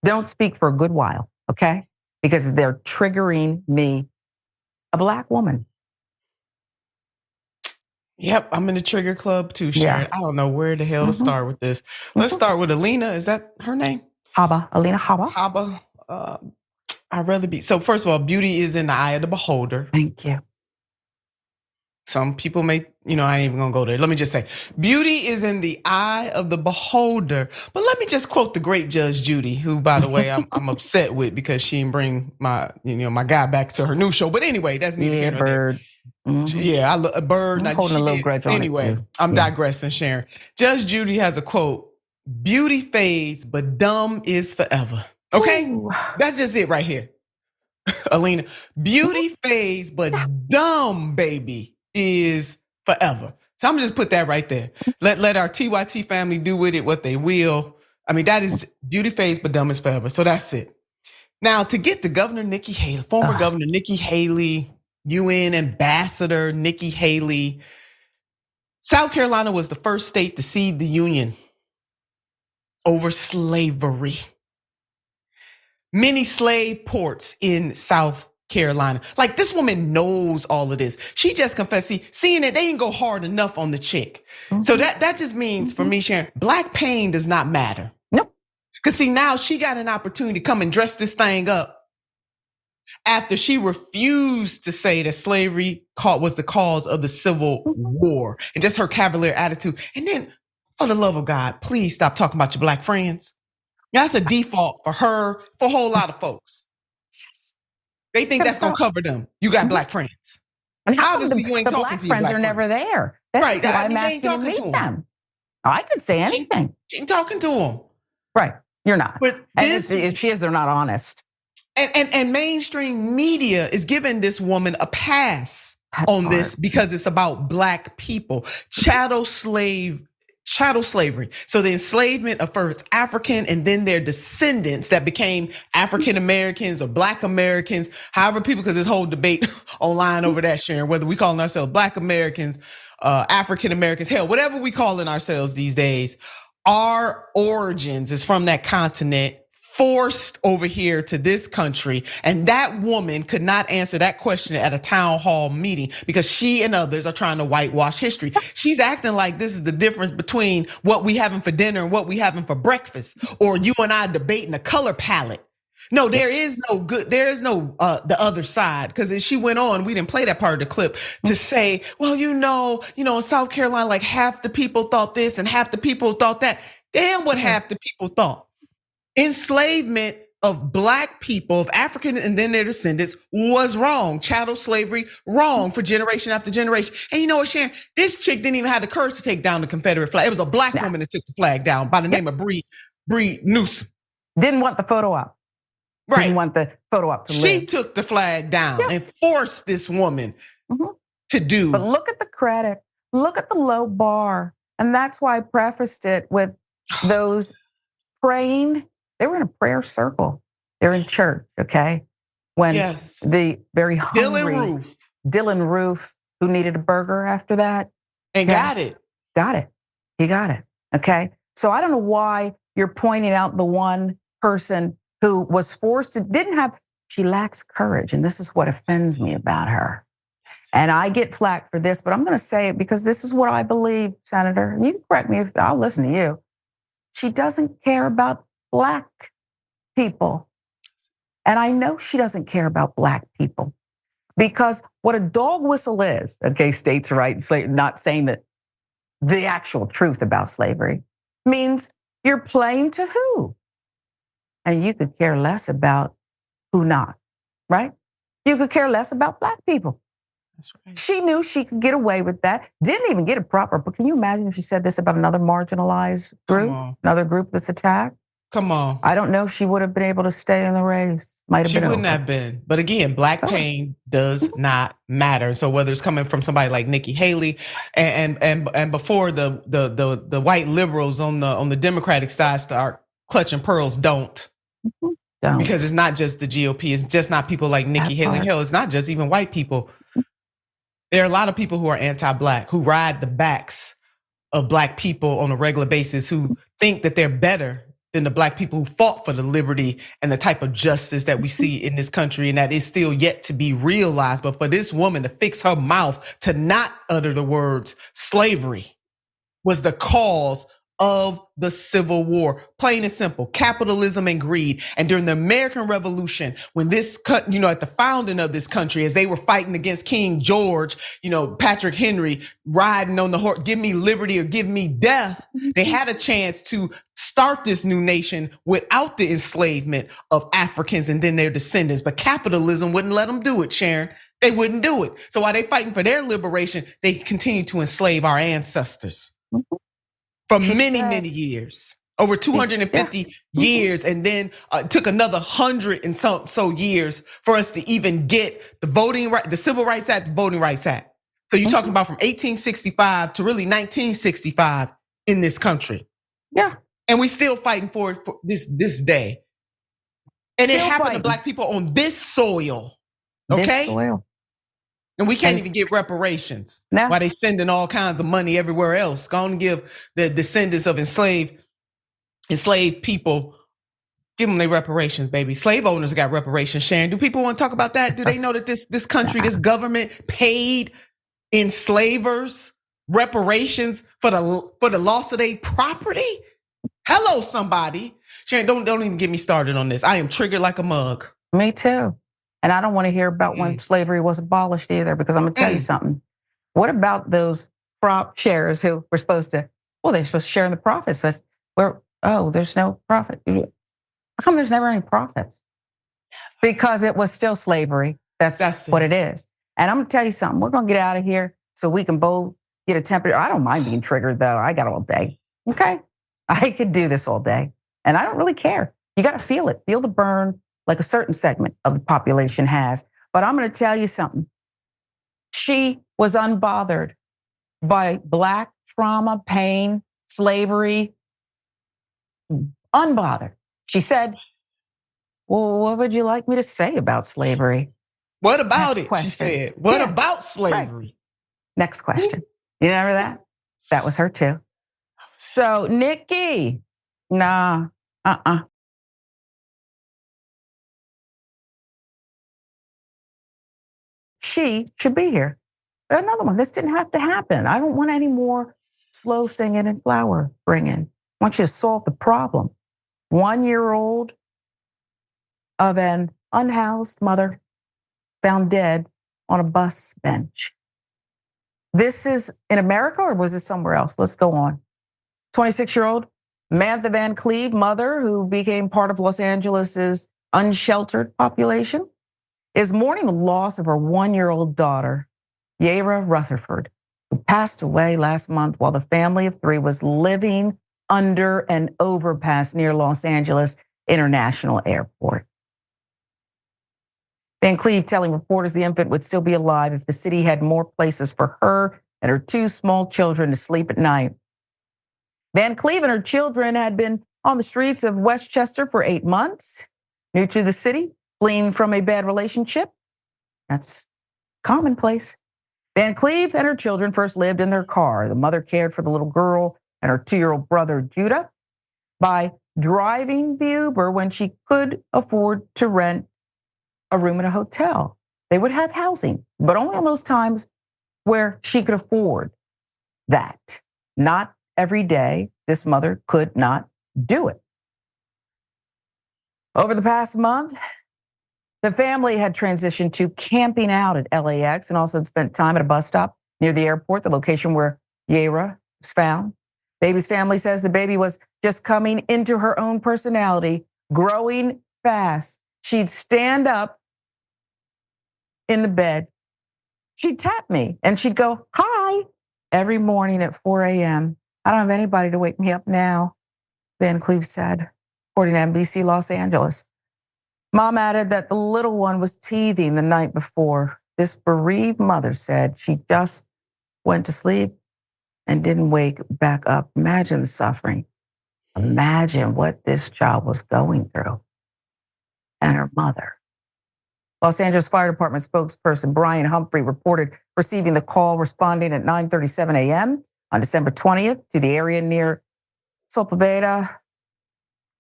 Don't speak for a good while, okay? Because they're triggering me, a Black woman. Yep, I'm in the trigger club too, Sharon. Yeah. I don't know where the hell to start with this. Let's start with Alina. Is that her name? Alina Habba. Habba. I'd rather be. So first of all, beauty is in the eye of the beholder. Thank you. Some people may, I ain't even gonna go there. Let me just say, beauty is in the eye of the beholder. But let me just quote the great Judge Judy, who, by the way, I'm upset with because she didn't bring my, my guy back to her new show. But anyway, that's neither here nor there. Mm-hmm. Yeah, I love a bird. I'm holding a little grudge on anyway, it too. I'm digressing, Sharon. Judge Judy has a quote: "Beauty fades, but dumb is forever." Okay, that's just it right here, Alina. Beauty fades, but dumb, baby, is forever. So I'm just put that right there. Let our TYT family do with it what they will. I mean, that is beauty fades, but dumb is forever. So that's it. Now to get to Governor Nikki Haley, former Governor Nikki Haley. UN Ambassador Nikki Haley. South Carolina was the first state to cede the union over slavery. Many slave ports in South Carolina. Like, this woman knows all of this. She just confessed, seeing it, they didn't go hard enough on the chick. So that just means, for me, Sharon, Black pain does not matter. Nope. Because now she got an opportunity to come and dress this thing up after she refused to say that slavery was the cause of the Civil War, and just her cavalier attitude. And then, for the love of God, please stop talking about your Black friends. That's a default for her, for a whole lot of folks. They think that's gonna cover them. You got Black friends. And obviously you ain't talking to your friends. Are never there. That's right. why I mean, I'm they ain't asking talking to to meet them. them. I could say anything. She ain't talking to them. Right. You're not. But if she is, they're not honest. And mainstream media is giving this woman a pass on this because it's about Black people. Chattel slavery. So the enslavement of first African and then their descendants that became African Americans or Black Americans, however people, because this whole debate online over that, Sharon, whether we calling ourselves Black Americans, African Americans, hell, whatever we calling ourselves these days, our origins is from that continent, forced over here to this country. And that woman could not answer that question at a town hall meeting because she and others are trying to whitewash history. She's acting like this is the difference between what we having for dinner and what we having for breakfast, or you and I debating a color palette. No, there is no the other side. Because as she went on, we didn't play that part of the clip to say, well, in South Carolina, like half the people thought this and half the people thought that. Damn what half the people thought. Enslavement of Black people, of African and then their descendants, was wrong. Chattel slavery, wrong for generation after generation. And you know what, Sharon? This chick didn't even have the courage to take down the Confederate flag. It was a Black woman that took the flag down by the name of Bree Newsom. Didn't want the photo up. Right. Didn't want the photo up to live. She took the flag down and forced this woman to do. But look at the credit. Look at the low bar. And that's why I prefaced it with those praying. They were in a prayer circle. They're in church, okay? When the very hungry Dylan Roof, who needed a burger after that. And got it. He got it, okay? So I don't know why you're pointing out the one person who was forced to, she lacks courage. And this is what offends me about her. And I get flack for this, but I'm gonna say it because this is what I believe, Senator. And you can correct me, I'll listen to you. She doesn't care about Black people. And I know she doesn't care about Black people because what a dog whistle is, okay, states' rights, not saying that the actual truth about slavery, means you're playing to who? And you could care less about who not, right? You could care less about Black people. That's right. She knew she could get away with that. Didn't even get it proper. But can you imagine if she said this about another marginalized group, another group that's attacked? Come on. I don't know if she would have been able to stay in the race. Might have She been wouldn't over. have been. But again, Black pain does not matter. So whether it's coming from somebody like Nikki Haley and before the white liberals on the Democratic side start clutching pearls, don't. Because it's not just the GOP. It's just not people like Nikki Haley. Hell, it's not just even white people. There are a lot of people who are anti-Black, who ride the backs of Black people on a regular basis, who think that they're better than the Black people who fought for the liberty and the type of justice that we see in this country, and that is still yet to be realized. But for this woman to fix her mouth to not utter the words slavery was the cause of the Civil War. Plain and simple, capitalism and greed. And during the American Revolution, when this, at the founding of this country, as they were fighting against King George, Patrick Henry riding on the horse, give me liberty or give me death. They had a chance to start this new nation without the enslavement of Africans and then their descendants. But capitalism wouldn't let them do it, Sharon. They wouldn't do it. So while they're fighting for their liberation, they continue to enslave our ancestors. For many years, over 250 years, and then took another 100 and so years for us to even get the voting right, the Civil Rights Act, the Voting Rights Act. So you're talking about from 1865 to really 1965 in this country. Yeah, and we still fighting for it for this day. And still it happened fighting. to Black people on this soil. Okay, this soil. And we can't even get reparations. No. While they sending all kinds of money everywhere else. Go and give the descendants of enslaved people, give them their reparations, baby. Slave owners got reparations, Sharon. Do people want to talk about that? Do they know that this country, this government paid enslavers reparations for the loss of their property? Hello, somebody. Sharon, don't even get me started on this. I am triggered like a mug. Me too. And I don't want to hear about when slavery was abolished either, because I'm going to tell you something. What about those prop sharers who were supposed to, they're supposed to share in the profits. There's no profit. How come there's never any profits? Because it was still slavery. That's what it is. And I'm going to tell you something. We're going to get out of here so we can both get a temperature. I don't mind being triggered, though. I got all day. Okay? I could do this all day. And I don't really care. You got to feel it. Feel the burn, like a certain segment of the population has. But I'm going to tell you something. She was unbothered by Black trauma, pain, slavery. Unbothered. She said, well, what would you like me to say about slavery? What about it? She said, what about slavery? Right. Next question. You remember that? That was her too. So, Nikki, nah, She should be here. Another one. This didn't have to happen. I don't want any more slow singing and flower bringing. I want you to solve the problem. 1-year-old of an unhoused mother found dead on a bus bench. This is in America, or was this somewhere else? Let's go on. 26-year-old Mantha Van Cleve, mother who became part of Los Angeles's unsheltered population, is mourning the loss of her 1-year-old daughter, Yayra Rutherford, who passed away last month while the family of 3 was living under an overpass near Los Angeles International Airport. Van Cleve telling reporters the infant would still be alive if the city had more places for her and her 2 small children to sleep at night. Van Cleve and her children had been on the streets of Westchester for 8 months, new to the city, fleeing from a bad relationship. That's commonplace. Van Cleve and her children first lived in their car. The mother cared for the little girl and her 2-year-old brother, Judah, by driving the Uber when she could afford to rent a room in a hotel. They would have housing, but only on those times where she could afford that. Not every day. This mother could not do it. Over the past month, the family had transitioned to camping out at LAX and also spent time at a bus stop near the airport, the location where Yayra was found. Baby's family says the baby was just coming into her own personality, growing fast. She'd stand up in the bed. She'd tap me and she'd go, hi, every morning at 4 a.m. I don't have anybody to wake me up now, Van Cleve said. according to NBC Los Angeles. Mom added that the little one was teething the night before. This bereaved mother said she just went to sleep and didn't wake back up. Imagine the suffering. Imagine what this child was going through. And her mother. Los Angeles Fire Department spokesperson Brian Humphrey reported receiving the call responding at 9:37 a.m. on December 20th to the area near Sepulveda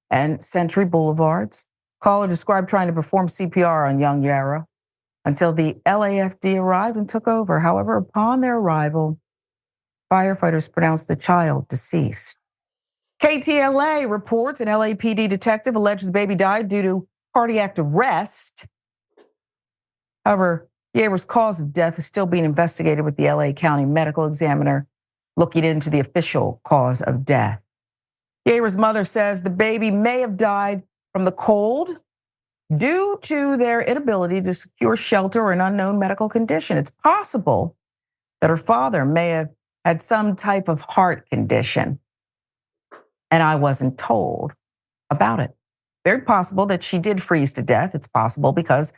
and Century Boulevards. Caller described trying to perform CPR on young Yayra until the LAFD arrived and took over. However, upon their arrival, firefighters pronounced the child deceased. KTLA reports an LAPD detective alleged the baby died due to cardiac arrest. However, Yayra's cause of death is still being investigated with the LA County Medical Examiner looking into the official cause of death. Yayra's mother says the baby may have died from the cold due to their inability to secure shelter or an unknown medical condition. It's possible that her father may have had some type of heart condition, and I wasn't told about it. Very possible that she did freeze to death. It's possible because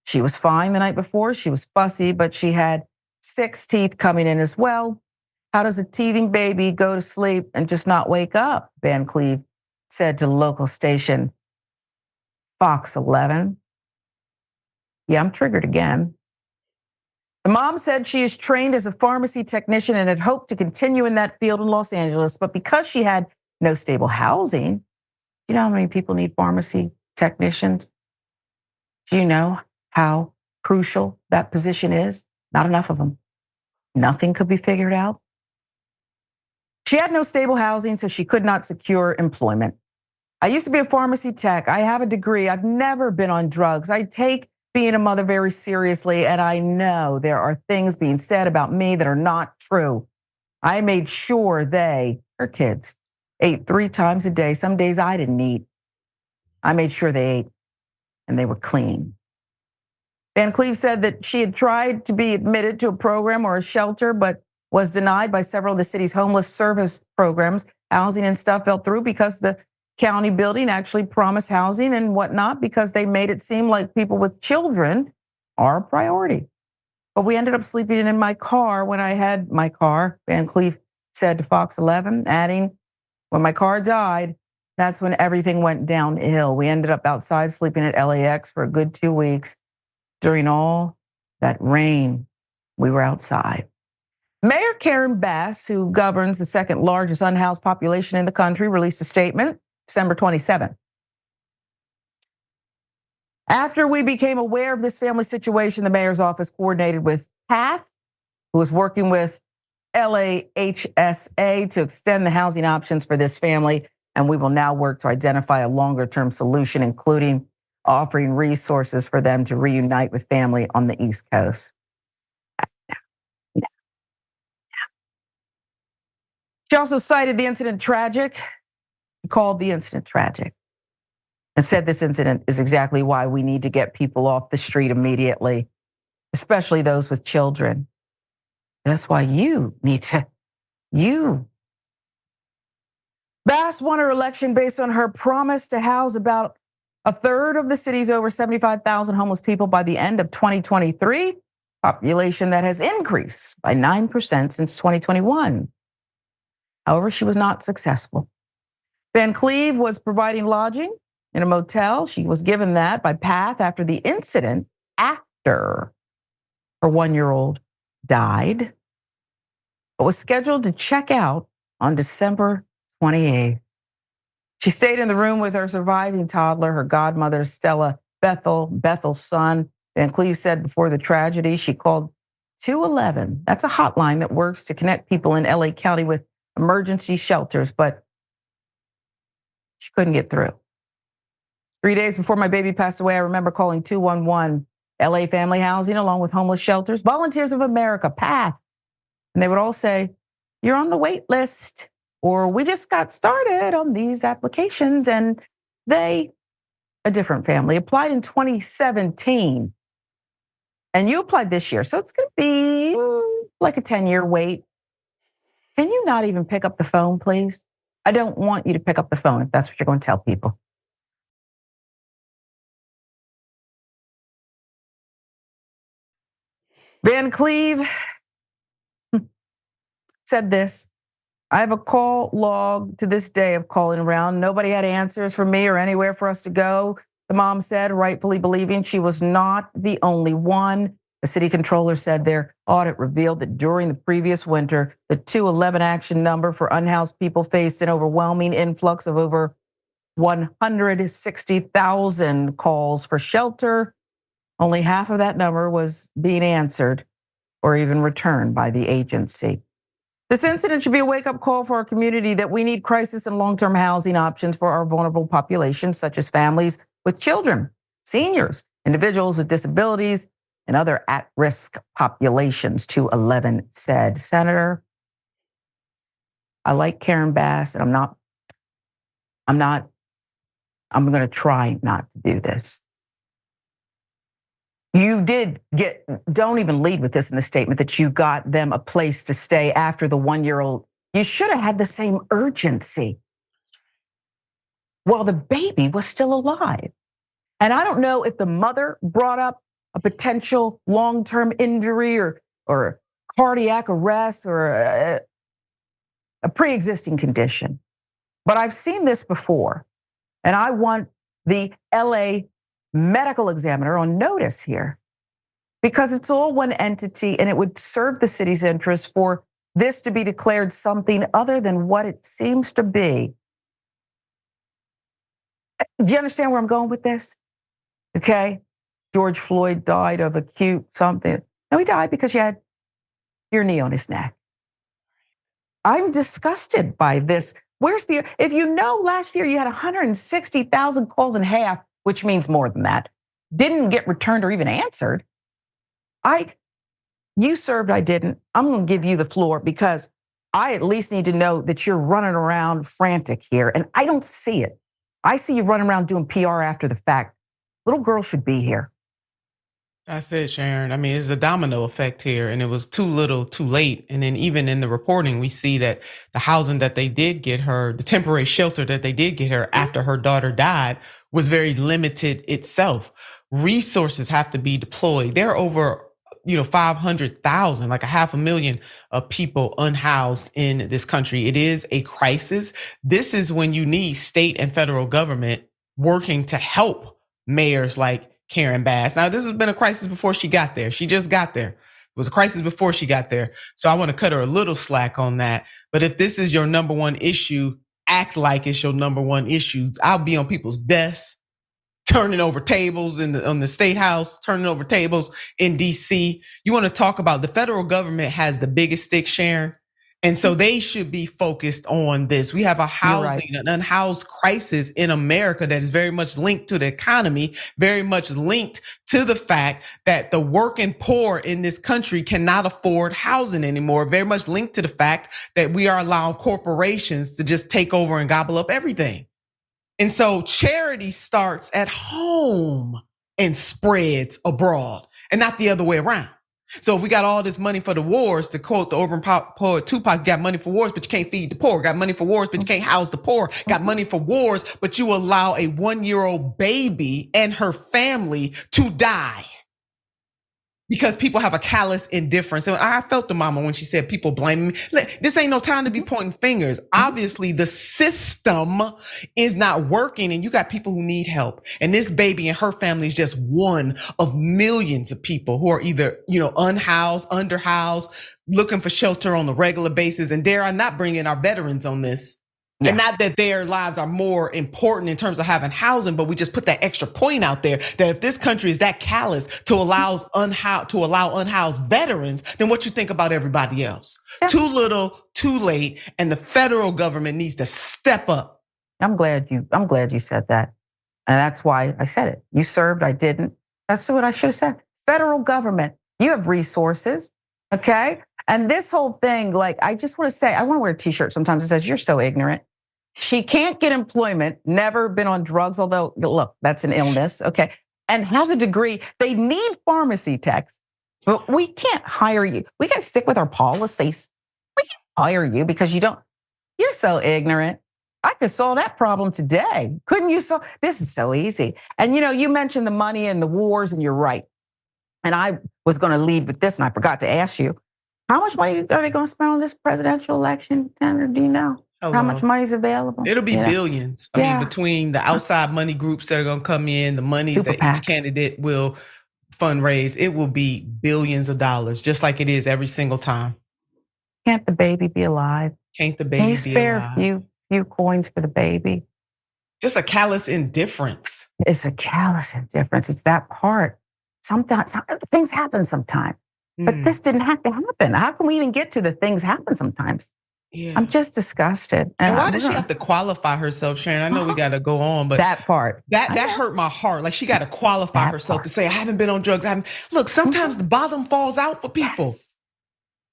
she was fine the night before. She was fussy, but she had 6 teeth coming in as well. How does a teething baby go to sleep and just not wake up? Van Cleve said to the local station Fox 11. Yeah, I'm triggered again. The mom said she is trained as a pharmacy technician and had hoped to continue in that field in Los Angeles, but because she had no stable housing, you know how many people need pharmacy technicians? Do you know how crucial that position is? Not enough of them. Nothing could be figured out. She had no stable housing, so she could not secure employment. I used to be a pharmacy tech. I have a degree. I've never been on drugs. I take being a mother very seriously, and I know there are things being said about me that are not true. I made sure her kids, ate 3 times a day. Some days I didn't eat. I made sure they ate and they were clean. Van Cleve said that she had tried to be admitted to a program or a shelter, but was denied by several of the city's homeless service programs. Housing and stuff fell through because the county building actually promised housing and whatnot because they made it seem like people with children are a priority. But we ended up sleeping in my car when I had my car, Van Cleve said to Fox 11, adding, when my car died, that's when everything went downhill. We ended up outside sleeping at LAX for a good 2 weeks. During all that rain, we were outside. Mayor Karen Bass, who governs the second largest unhoused population in the country, released a statement December 27th. After we became aware of this family situation, the mayor's office coordinated with PATH, who is working with LAHSA to extend the housing options for this family. And we will now work to identify a longer-term solution, including offering resources for them to reunite with family on the East Coast. She also cited the incident tragic, called the incident tragic, and said this incident is exactly why we need to get people off the street immediately, especially those with children. That's why you need to, Bass won her election based on her promise to house about a third of the city's over 75,000 homeless people by the end of 2023, population that has increased by 9% since 2021. However, she was not successful. Van Cleve was providing lodging in a motel. She was given that by PATH after the incident, after her 1-year-old died, but was scheduled to check out on December 28th. She stayed in the room with her surviving toddler, her godmother, Stella Bethel's son. Van Cleve said before the tragedy, she called 211. That's a hotline that works to connect people in LA County with emergency shelters, but she couldn't get through. 3 days before my baby passed away, I remember calling 211, LA Family Housing, along with homeless shelters, Volunteers of America, PATH. And they would all say, you're on the wait list, or we just got started on these applications. And they, a different family, applied in 2017. And you applied this year. So it's going to be like a 10-year wait. Can you not even pick up the phone, please? I don't want you to pick up the phone if that's what you're going to tell people. Van Cleve said this: I have a call log to this day of calling around. Nobody had answers for me or anywhere for us to go. The mom said, rightfully believing she was not the only one. The city controller said their audit revealed that during the previous winter, the 211 action number for unhoused people faced an overwhelming influx of over 160,000 calls for shelter. Only half of that number was being answered or even returned by the agency. This incident should be a wake-up call for our community that we need crisis and long-term housing options for our vulnerable population, such as families with children, seniors, individuals with disabilities, and other at-risk populations, 211 said. Senator, I like Karen Bass, and I'm going to try not to do this. You did don't even lead with this in the statement that you got them a place to stay after the 1-year-old. You should have had the same urgency while the baby was still alive. And I don't know if the mother brought up a potential long-term injury or cardiac arrest or a pre-existing condition. But I've seen this before, and I want the LA medical examiner on notice here, because it's all one entity and it would serve the city's interest for this to be declared something other than what it seems to be. Do you understand where I'm going with this? Okay. George Floyd died of acute something. No, he died because you had your knee on his neck. I'm disgusted by this. If you know last year you had 160,000 calls and half, which means more than that, didn't get returned or even answered. You served, I didn't. I'm going to give you the floor because I at least need to know that you're running around frantic here, and I don't see it. I see you running around doing PR after the fact. Little girl should be here. That's it, Sharon. I mean, it's a domino effect here, and it was too little, too late. And then even in the reporting, we see that the housing that they did get her, the temporary shelter that they did get her after her daughter died, was very limited itself. Resources have to be deployed. There are over 500,000, like 500,000 of people unhoused in this country. It is a crisis. This is when you need state and federal government working to help mayors like Karen Bass. Now, this has been a crisis before she got there. She just got there. It was a crisis before she got there. So I want to cut her a little slack on that. But if this is your number one issue, act like it's your number one issue. I'll be on people's desks, turning over tables on the state house, turning over tables in DC. You want to talk about the federal government has the biggest stick, Sharon. And so they should be focused on this. We have a housing, an unhoused crisis in America that is very much linked to the economy, very much linked to the fact that the working poor in this country cannot afford housing anymore, very much linked to the fact that we are allowing corporations to just take over and gobble up everything. And so charity starts at home and spreads abroad, and not the other way around. So if we got all this money for the wars, to quote the urban poet Tupac, got money for wars, but you can't feed the poor. Got money for wars, but you can't house the poor. Got money for wars, but you allow a 1-year-old baby and her family to die because people have a callous indifference. And I felt the mama when she said people blame me. This ain't no time to be pointing fingers. Obviously, the system is not working, and you got people who need help. And this baby and her family is just one of millions of people who are either, unhoused, underhoused, looking for shelter on a regular basis. And dare I not bring in our veterans on this. Yeah. And not that their lives are more important in terms of having housing, but we just put that extra point out there that if this country is that callous to allow unhoused veterans, then what you think about everybody else? Yeah. Too little, too late, and the federal government needs to step up. I'm glad you said that. And that's why I said it. You served, I didn't. That's what I should have said. Federal government, you have resources, okay? And this whole thing, I just want to say, I want to wear a t-shirt sometimes that says, "You're so ignorant." She can't get employment, never been on drugs, although, look, that's an illness, okay? And has a degree. They need pharmacy techs, but we can't hire you. We got to stick with our policies. We can't hire you because you're so ignorant. I could solve that problem today. Couldn't you solve? This is so easy. And you mentioned the money and the wars, and you're right. And I was going to lead with this, and I forgot to ask you, how much money are they going to spend on this presidential election, Senator? Do you know? How much money is available? It'll be billions. I mean, between the outside money groups that are going to come in, the money that each candidate will fundraise, it will be billions of dollars, just like it is every single time. Can't the baby be alive? Can't the Can baby you be spare alive? a few coins for the baby? Just a callous indifference. It's a callous indifference. It's that part. Sometimes things happen sometimes, but this didn't have to happen. How can we even get to the things happen sometimes? Yeah. I'm just disgusted. And why does she have to qualify herself, Sharon? I know we got to go on, but that part that hurt my heart. Like she got to qualify herself to say, I haven't been on drugs. Look, sometimes the bottom falls out for people. Yes.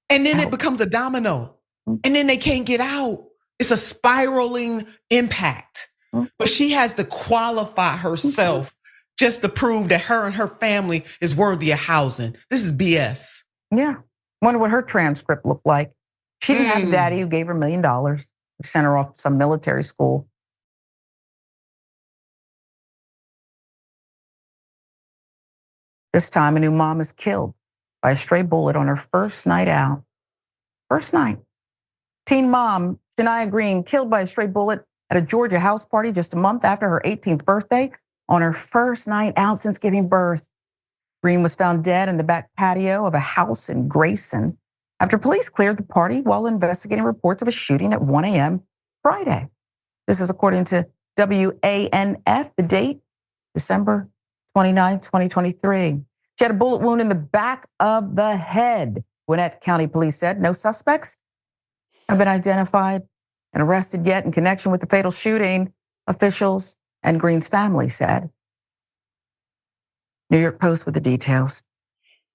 And then it becomes a domino. And then they can't get out. It's a spiraling impact. But she has to qualify herself just to prove that her and her family is worthy of housing. This is BS. Yeah. Wonder what her transcript looked like. She didn't have a daddy who gave her $1 million, who sent her off to some military school. This time, a new mom is killed by a stray bullet on her first night out. First night. Teen mom, Shania Green, killed by a stray bullet at a Georgia house party just a month after her 18th birthday on her first night out since giving birth. Green was found dead in the back patio of a house in Grayson after police cleared the party while investigating reports of a shooting at 1 a.m. Friday. This is according to WANF, the date, December 29, 2023. She had a bullet wound in the back of the head, Gwinnett County Police said. No suspects have been identified and arrested yet in connection with the fatal shooting, officials and Green's family said. New York Post with the details.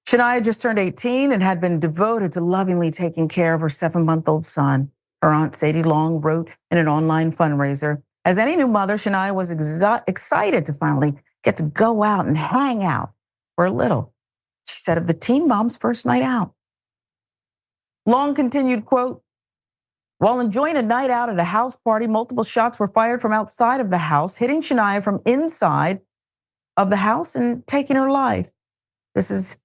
Shania just turned 18 and had been devoted to lovingly taking care of her 7-month-old son. Her aunt Sadie Long wrote in an online fundraiser, as any new mother, Shania was excited to finally get to go out and hang out for a little. She said of the teen mom's first night out. Long continued, quote, while enjoying a night out at a house party, multiple shots were fired from outside of the house, hitting Shania from inside of the house and taking her life. This is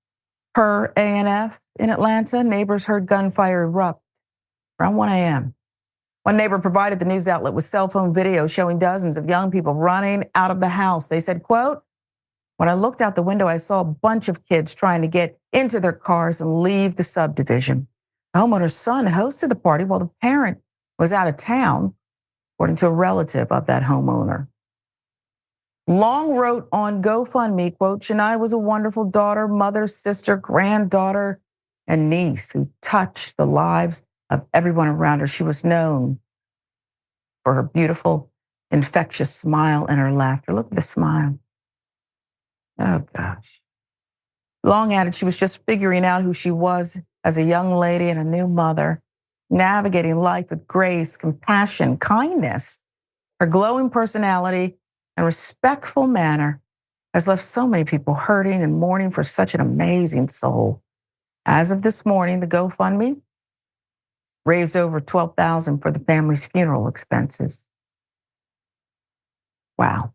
per ANF in Atlanta. Neighbors heard gunfire erupt around 1 a.m. One neighbor provided the news outlet with cell phone video showing dozens of young people running out of the house. They said, quote, when I looked out the window, I saw a bunch of kids trying to get into their cars and leave the subdivision. The homeowner's son hosted the party while the parent was out of town, according to a relative of that homeowner. Long wrote on GoFundMe, quote, Shania was a wonderful daughter, mother, sister, granddaughter, and niece who touched the lives of everyone around her. She was known for her beautiful, infectious smile and her laughter. Look at the smile. Oh, gosh. Long added she was just figuring out who she was as a young lady and a new mother, navigating life with grace, compassion, kindness. Her glowing personality and respectful manner has left so many people hurting and mourning for such an amazing soul. As of this morning, the GoFundMe raised over $12,000 for the family's funeral expenses. Wow.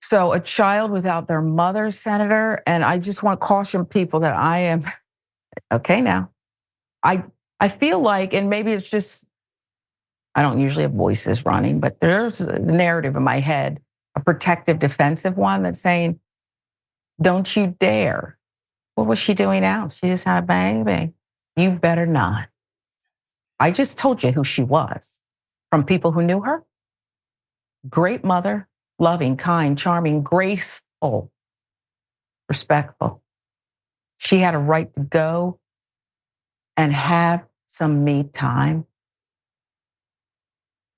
So a child without their mother, Senator, and I just want to caution people that I am, okay now, I feel like, and maybe it's just, I don't usually have voices running, but there's a narrative in my head, a protective, defensive one that's saying, don't you dare. What was she doing now? She just had a baby. You better not. I just told you who she was from people who knew her. Great mother, loving, kind, charming, graceful, respectful. She had a right to go and have some me time.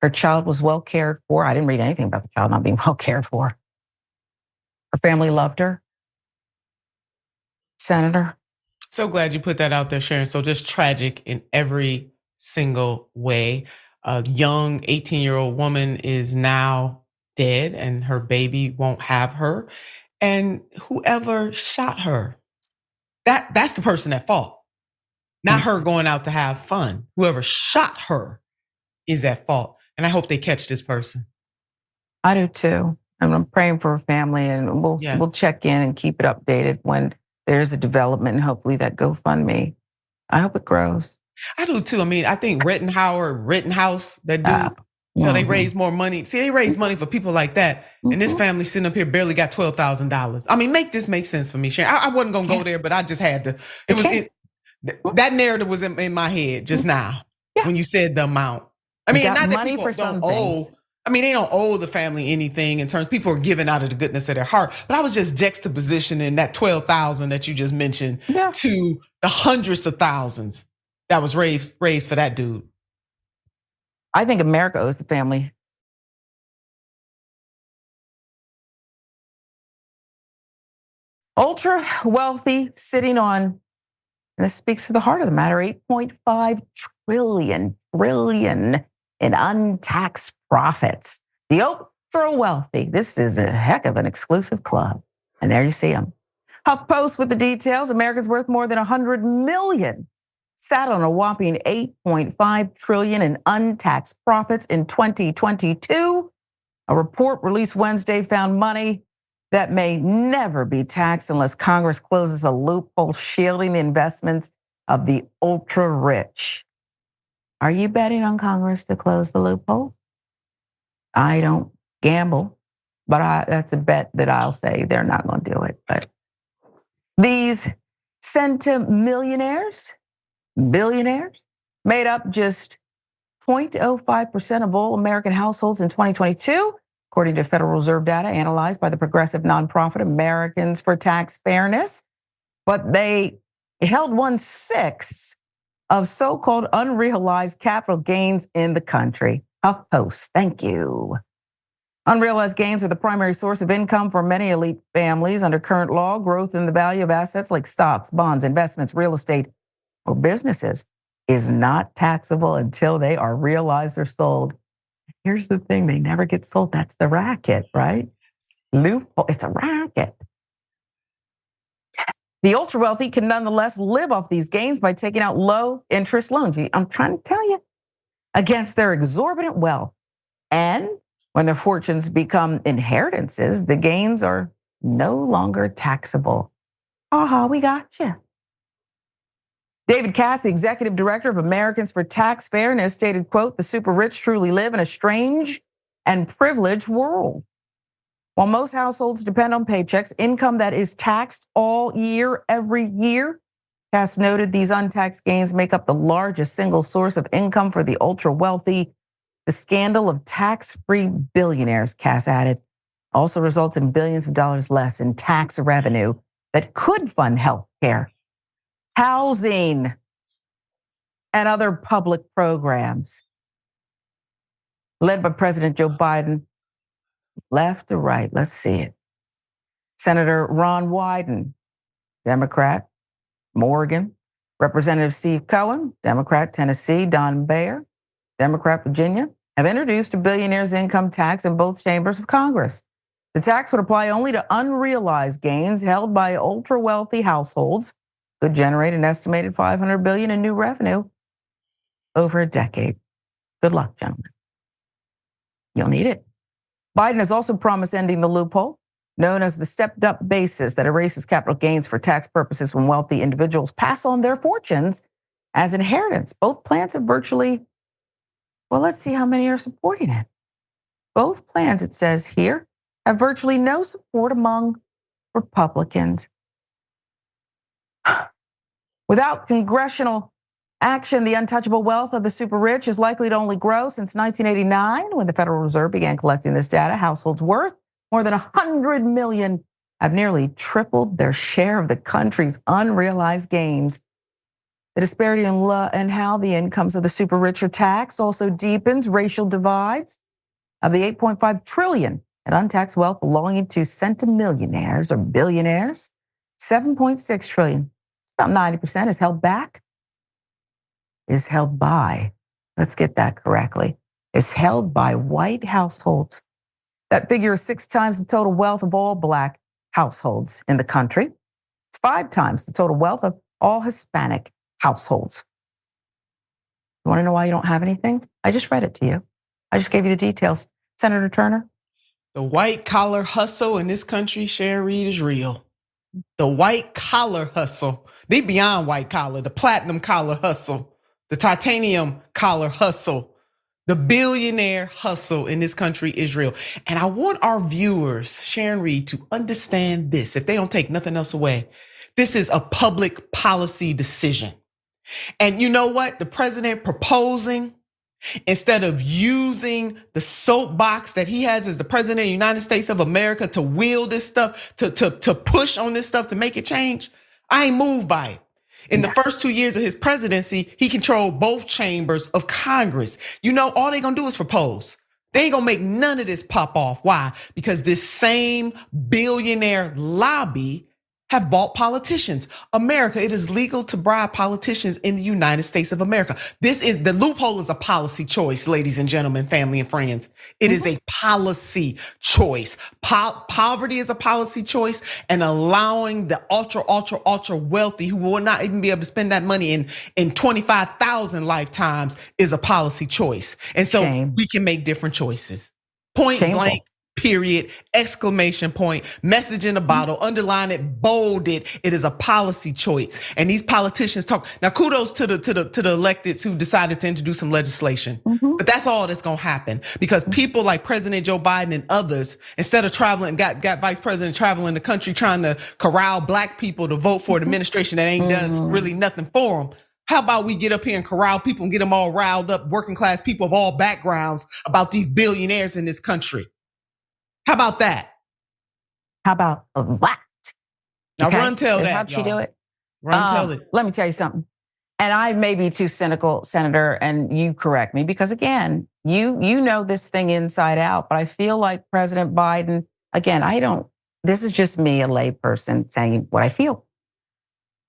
Her child was well cared for. I didn't read anything about the child not being well cared for. Her family loved her. Senator. So glad you put that out there, Sharon. So just tragic in every single way. A young 18-year-old woman is now dead and her baby won't have her. And whoever shot her, that's the person at fault. Not her going out to have fun. Whoever shot her is at fault. And I hope they catch this person. I do too. And I'm praying for her family, and we'll check in and keep it updated when there's a development, and hopefully that GoFundMe, I hope it grows. I do too. I mean, I think Rittenhouse, that dude, they raise more money. See, they raise money for people like that. And this family sitting up here barely got $12,000. I mean, make this make sense for me, Sharon. I wasn't going to go there, but I just had to. That narrative was in my head just now when you said the amount. I mean, not that people don't owe. I mean, they don't owe the family anything in terms. People are giving out of the goodness of their heart. But I was just juxtapositioning that 12,000 that you just mentioned to the hundreds of thousands that was raised for that dude. I think America owes the family. Ultra wealthy, sitting on, and this speaks to the heart of the matter, 8.5 trillion in untaxed profits. The ultra wealthy. This is a heck of an exclusive club. And there you see them. HuffPost with the details. America's worth more than 100 million. Sat on a whopping 8.5 trillion in untaxed profits in 2022. A report released Wednesday found money that may never be taxed unless Congress closes a loophole shielding the investments of the ultra rich. Are you betting on Congress to close the loophole? I don't gamble, but that's a bet that I'll say they're not going to do it. But these centimillionaires, billionaires, made up just 0.05% of all American households in 2022, according to Federal Reserve data analyzed by the progressive nonprofit Americans for Tax Fairness. But they held 1/6 of so-called unrealized capital gains in the country. HuffPost, thank you. Unrealized gains are the primary source of income for many elite families. Under current law, growth in the value of assets like stocks, bonds, investments, real estate, or businesses is not taxable until they are realized or sold. Here's the thing, they never get sold. That's the racket, right? Loophole, it's a racket. The ultra wealthy can nonetheless live off these gains by taking out low interest loans. I'm trying to tell you, against their exorbitant wealth. And when their fortunes become inheritances, the gains are no longer taxable. We got you. David Cass, the executive director of Americans for Tax Fairness, stated, quote, "The super rich truly live in a strange and privileged world. While most households depend on paychecks, income that is taxed all year, every year." Cass noted these untaxed gains make up the largest single source of income for the ultra wealthy. The scandal of tax-free billionaires, Cass added, also results in billions of dollars less in tax revenue that could fund health care, housing, and other public programs. Led by President Joe Biden, left to right, let's see it. Senator Ron Wyden, Democrat, Morgan. Representative Steve Cohen, Democrat, Tennessee. Don Bayer, Democrat, Virginia, have introduced a billionaire's income tax in both chambers of Congress. The tax would apply only to unrealized gains held by ultra-wealthy households, could generate an estimated $500 billion in new revenue over a decade. Good luck, gentlemen. You'll need it. Biden has also promised ending the loophole, known as the stepped-up basis that erases capital gains for tax purposes when wealthy individuals pass on their fortunes as inheritance. Both plans have virtually, well, let's see how many are supporting it. Both plans, it says here, have virtually no support among Republicans. Without congressional action, the untouchable wealth of the super rich is likely to only grow. Since 1989, when the Federal Reserve began collecting this data, households worth more than 100 million have nearly tripled their share of the country's unrealized gains. The disparity in how the incomes of the super rich are taxed also deepens racial divides. Of the 8.5 trillion in untaxed wealth belonging to centimillionaires or billionaires, 7.6 trillion, about 90%, is held by, let's get that correctly, is held by white households. That figure is 6 times the total wealth of all Black households in the country. It's 5 times the total wealth of all Hispanic households. You want to know why you don't have anything? I just read it to you. I just gave you the details. Senator Turner? The white collar hustle in this country, Sharon Reed, is real. The white collar hustle. They beyond white collar, the platinum collar hustle, the titanium collar hustle. The billionaire hustle in this country is real. And I want our viewers, Sharon Reed, to understand this. If they don't take nothing else away, this is a public policy decision. And you know what? The president proposing, instead of using the soapbox that he has as the president of the United States of America to wield this stuff, to push on this stuff, to make it change, I ain't moved by it. In the first 2 years of his presidency, he controlled both chambers of Congress. You know, all they gonna do is propose. They ain't gonna make none of this pop off. Why? Because this same billionaire lobby have bought politicians. America, it is legal to bribe politicians in the United States of America. The loophole is a policy choice, ladies and gentlemen, family and friends. It is a policy choice. Poverty is a policy choice, and allowing the ultra wealthy who will not even be able to spend that money in 25,000 lifetimes is a policy choice. And so we can make different choices. Point blank. Period, exclamation point, message in a bottle, underline it, bold it. It is a policy choice. And these politicians talk. Now, kudos to the electeds who decided to introduce some legislation. But that's all that's gonna happen, because people like President Joe Biden and others, instead of traveling, got Vice President traveling the country trying to corral black people to vote for an administration that ain't done really nothing for them. How about we get up here and corral people and get them all riled up, working class people of all backgrounds, about these billionaires in this country? How about that? How about that? Now run tell that. How'd she do it? Run tell it. Let me tell you something. And I may be too cynical, Senator, and you correct me, because again, you know this thing inside out, but I feel like President Biden, again, this is just me, a lay person, saying what I feel.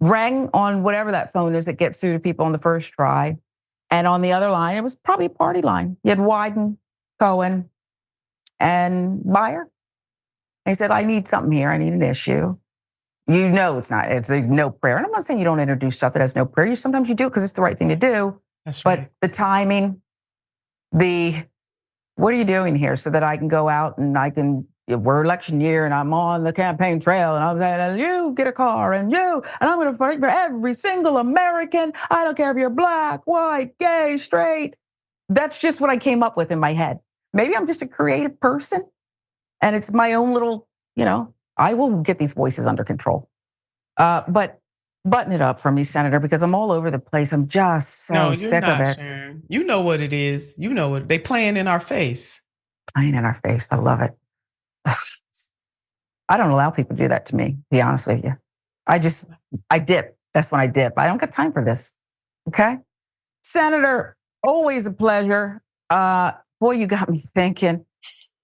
Rang on whatever that phone is that gets through to people on the first try. And on the other line, it was probably a party line. You had Wyden, Cohen, and Buyer. He said, I need something here. I need an issue. You know it's a no prayer. And I'm not saying you don't introduce stuff that has no prayer. Sometimes you do because it's the right thing to do. That's right. But the timing, what are you doing here so that I can go out and we're election year and I'm on the campaign trail and I'm saying, you get a car and I'm going to fight for every single American. I don't care if you're black, white, gay, straight. That's just what I came up with in my head. Maybe I'm just a creative person and it's my own little, I will get these voices under control. But button it up for me, Senator, because I'm all over the place. I'm just so sick of it. Sharon. You know what it is. You know it. They playing in our face. Playing in our face. I love it. I don't allow people to do that to me, to be honest with you. I dip. That's when I dip. I don't got time for this. Okay? Senator, always a pleasure. Boy, you got me thinking.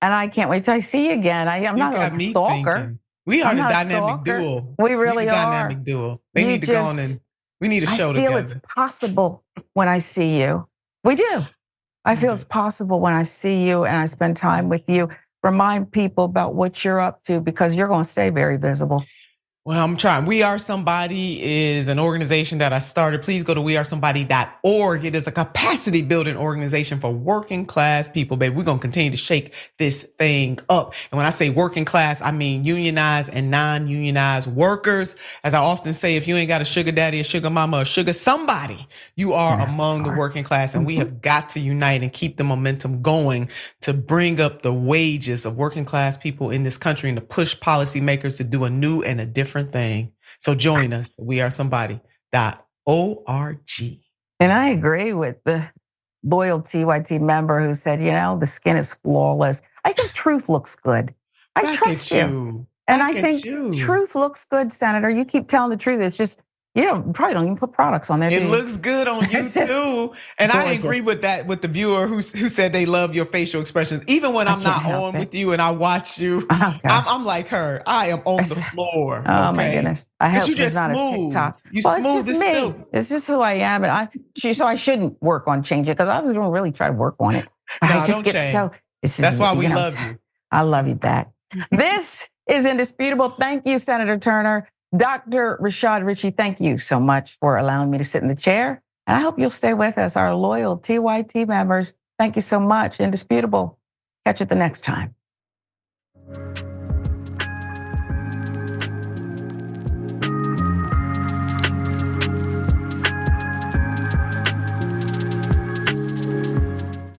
And I can't wait till I see you again. I'm not like a stalker. Thinking. We are the dynamic duo. We really are. Dynamic duo. They need to go on and we need a show together. I feel it's possible when I see you. We do. I feel it's possible when I see you and I spend time with you. Remind people about what you're up to because you're going to stay very visible. Well, I'm trying. We Are Somebody is an organization that I started. Please go to wearesomebody.org. It is a capacity building organization for working class people, baby. We're going to continue to shake this thing up. And when I say working class, I mean unionized and non-unionized workers. As I often say, if you ain't got a sugar daddy, a sugar mama, a sugar somebody, you are among the working class. And we have got to unite and keep the momentum going to bring up the wages of working class people in this country and to push policymakers to do a new and a different thing. So join us. Wearesomebody.org. And I agree with the loyal TYT member who said, the skin is flawless. I think truth looks good. I trust you. And I think truth looks good, Senator. You keep telling the truth. It's just, probably don't even put products on there. It looks good on you too. And gorgeous. I agree with that, with the viewer who said they love your facial expressions. Even when I'm not on with you and I watch you, I'm like her. I am on the floor. Oh my goodness. I hope you just not smooth. a TikTok. You smooth as silk. It's just who I am. And so I shouldn't work on changing it because I was going to really try to work on it. But no, I just don't get change. That's why we love you. I love you back. This is indisputable. Thank you, Senator Turner. Dr. Rashad Ritchie, thank you so much for allowing me to sit in the chair. And I hope you'll stay with us, our loyal TYT members. Thank you so much. Indisputable. Catch you the next time. you.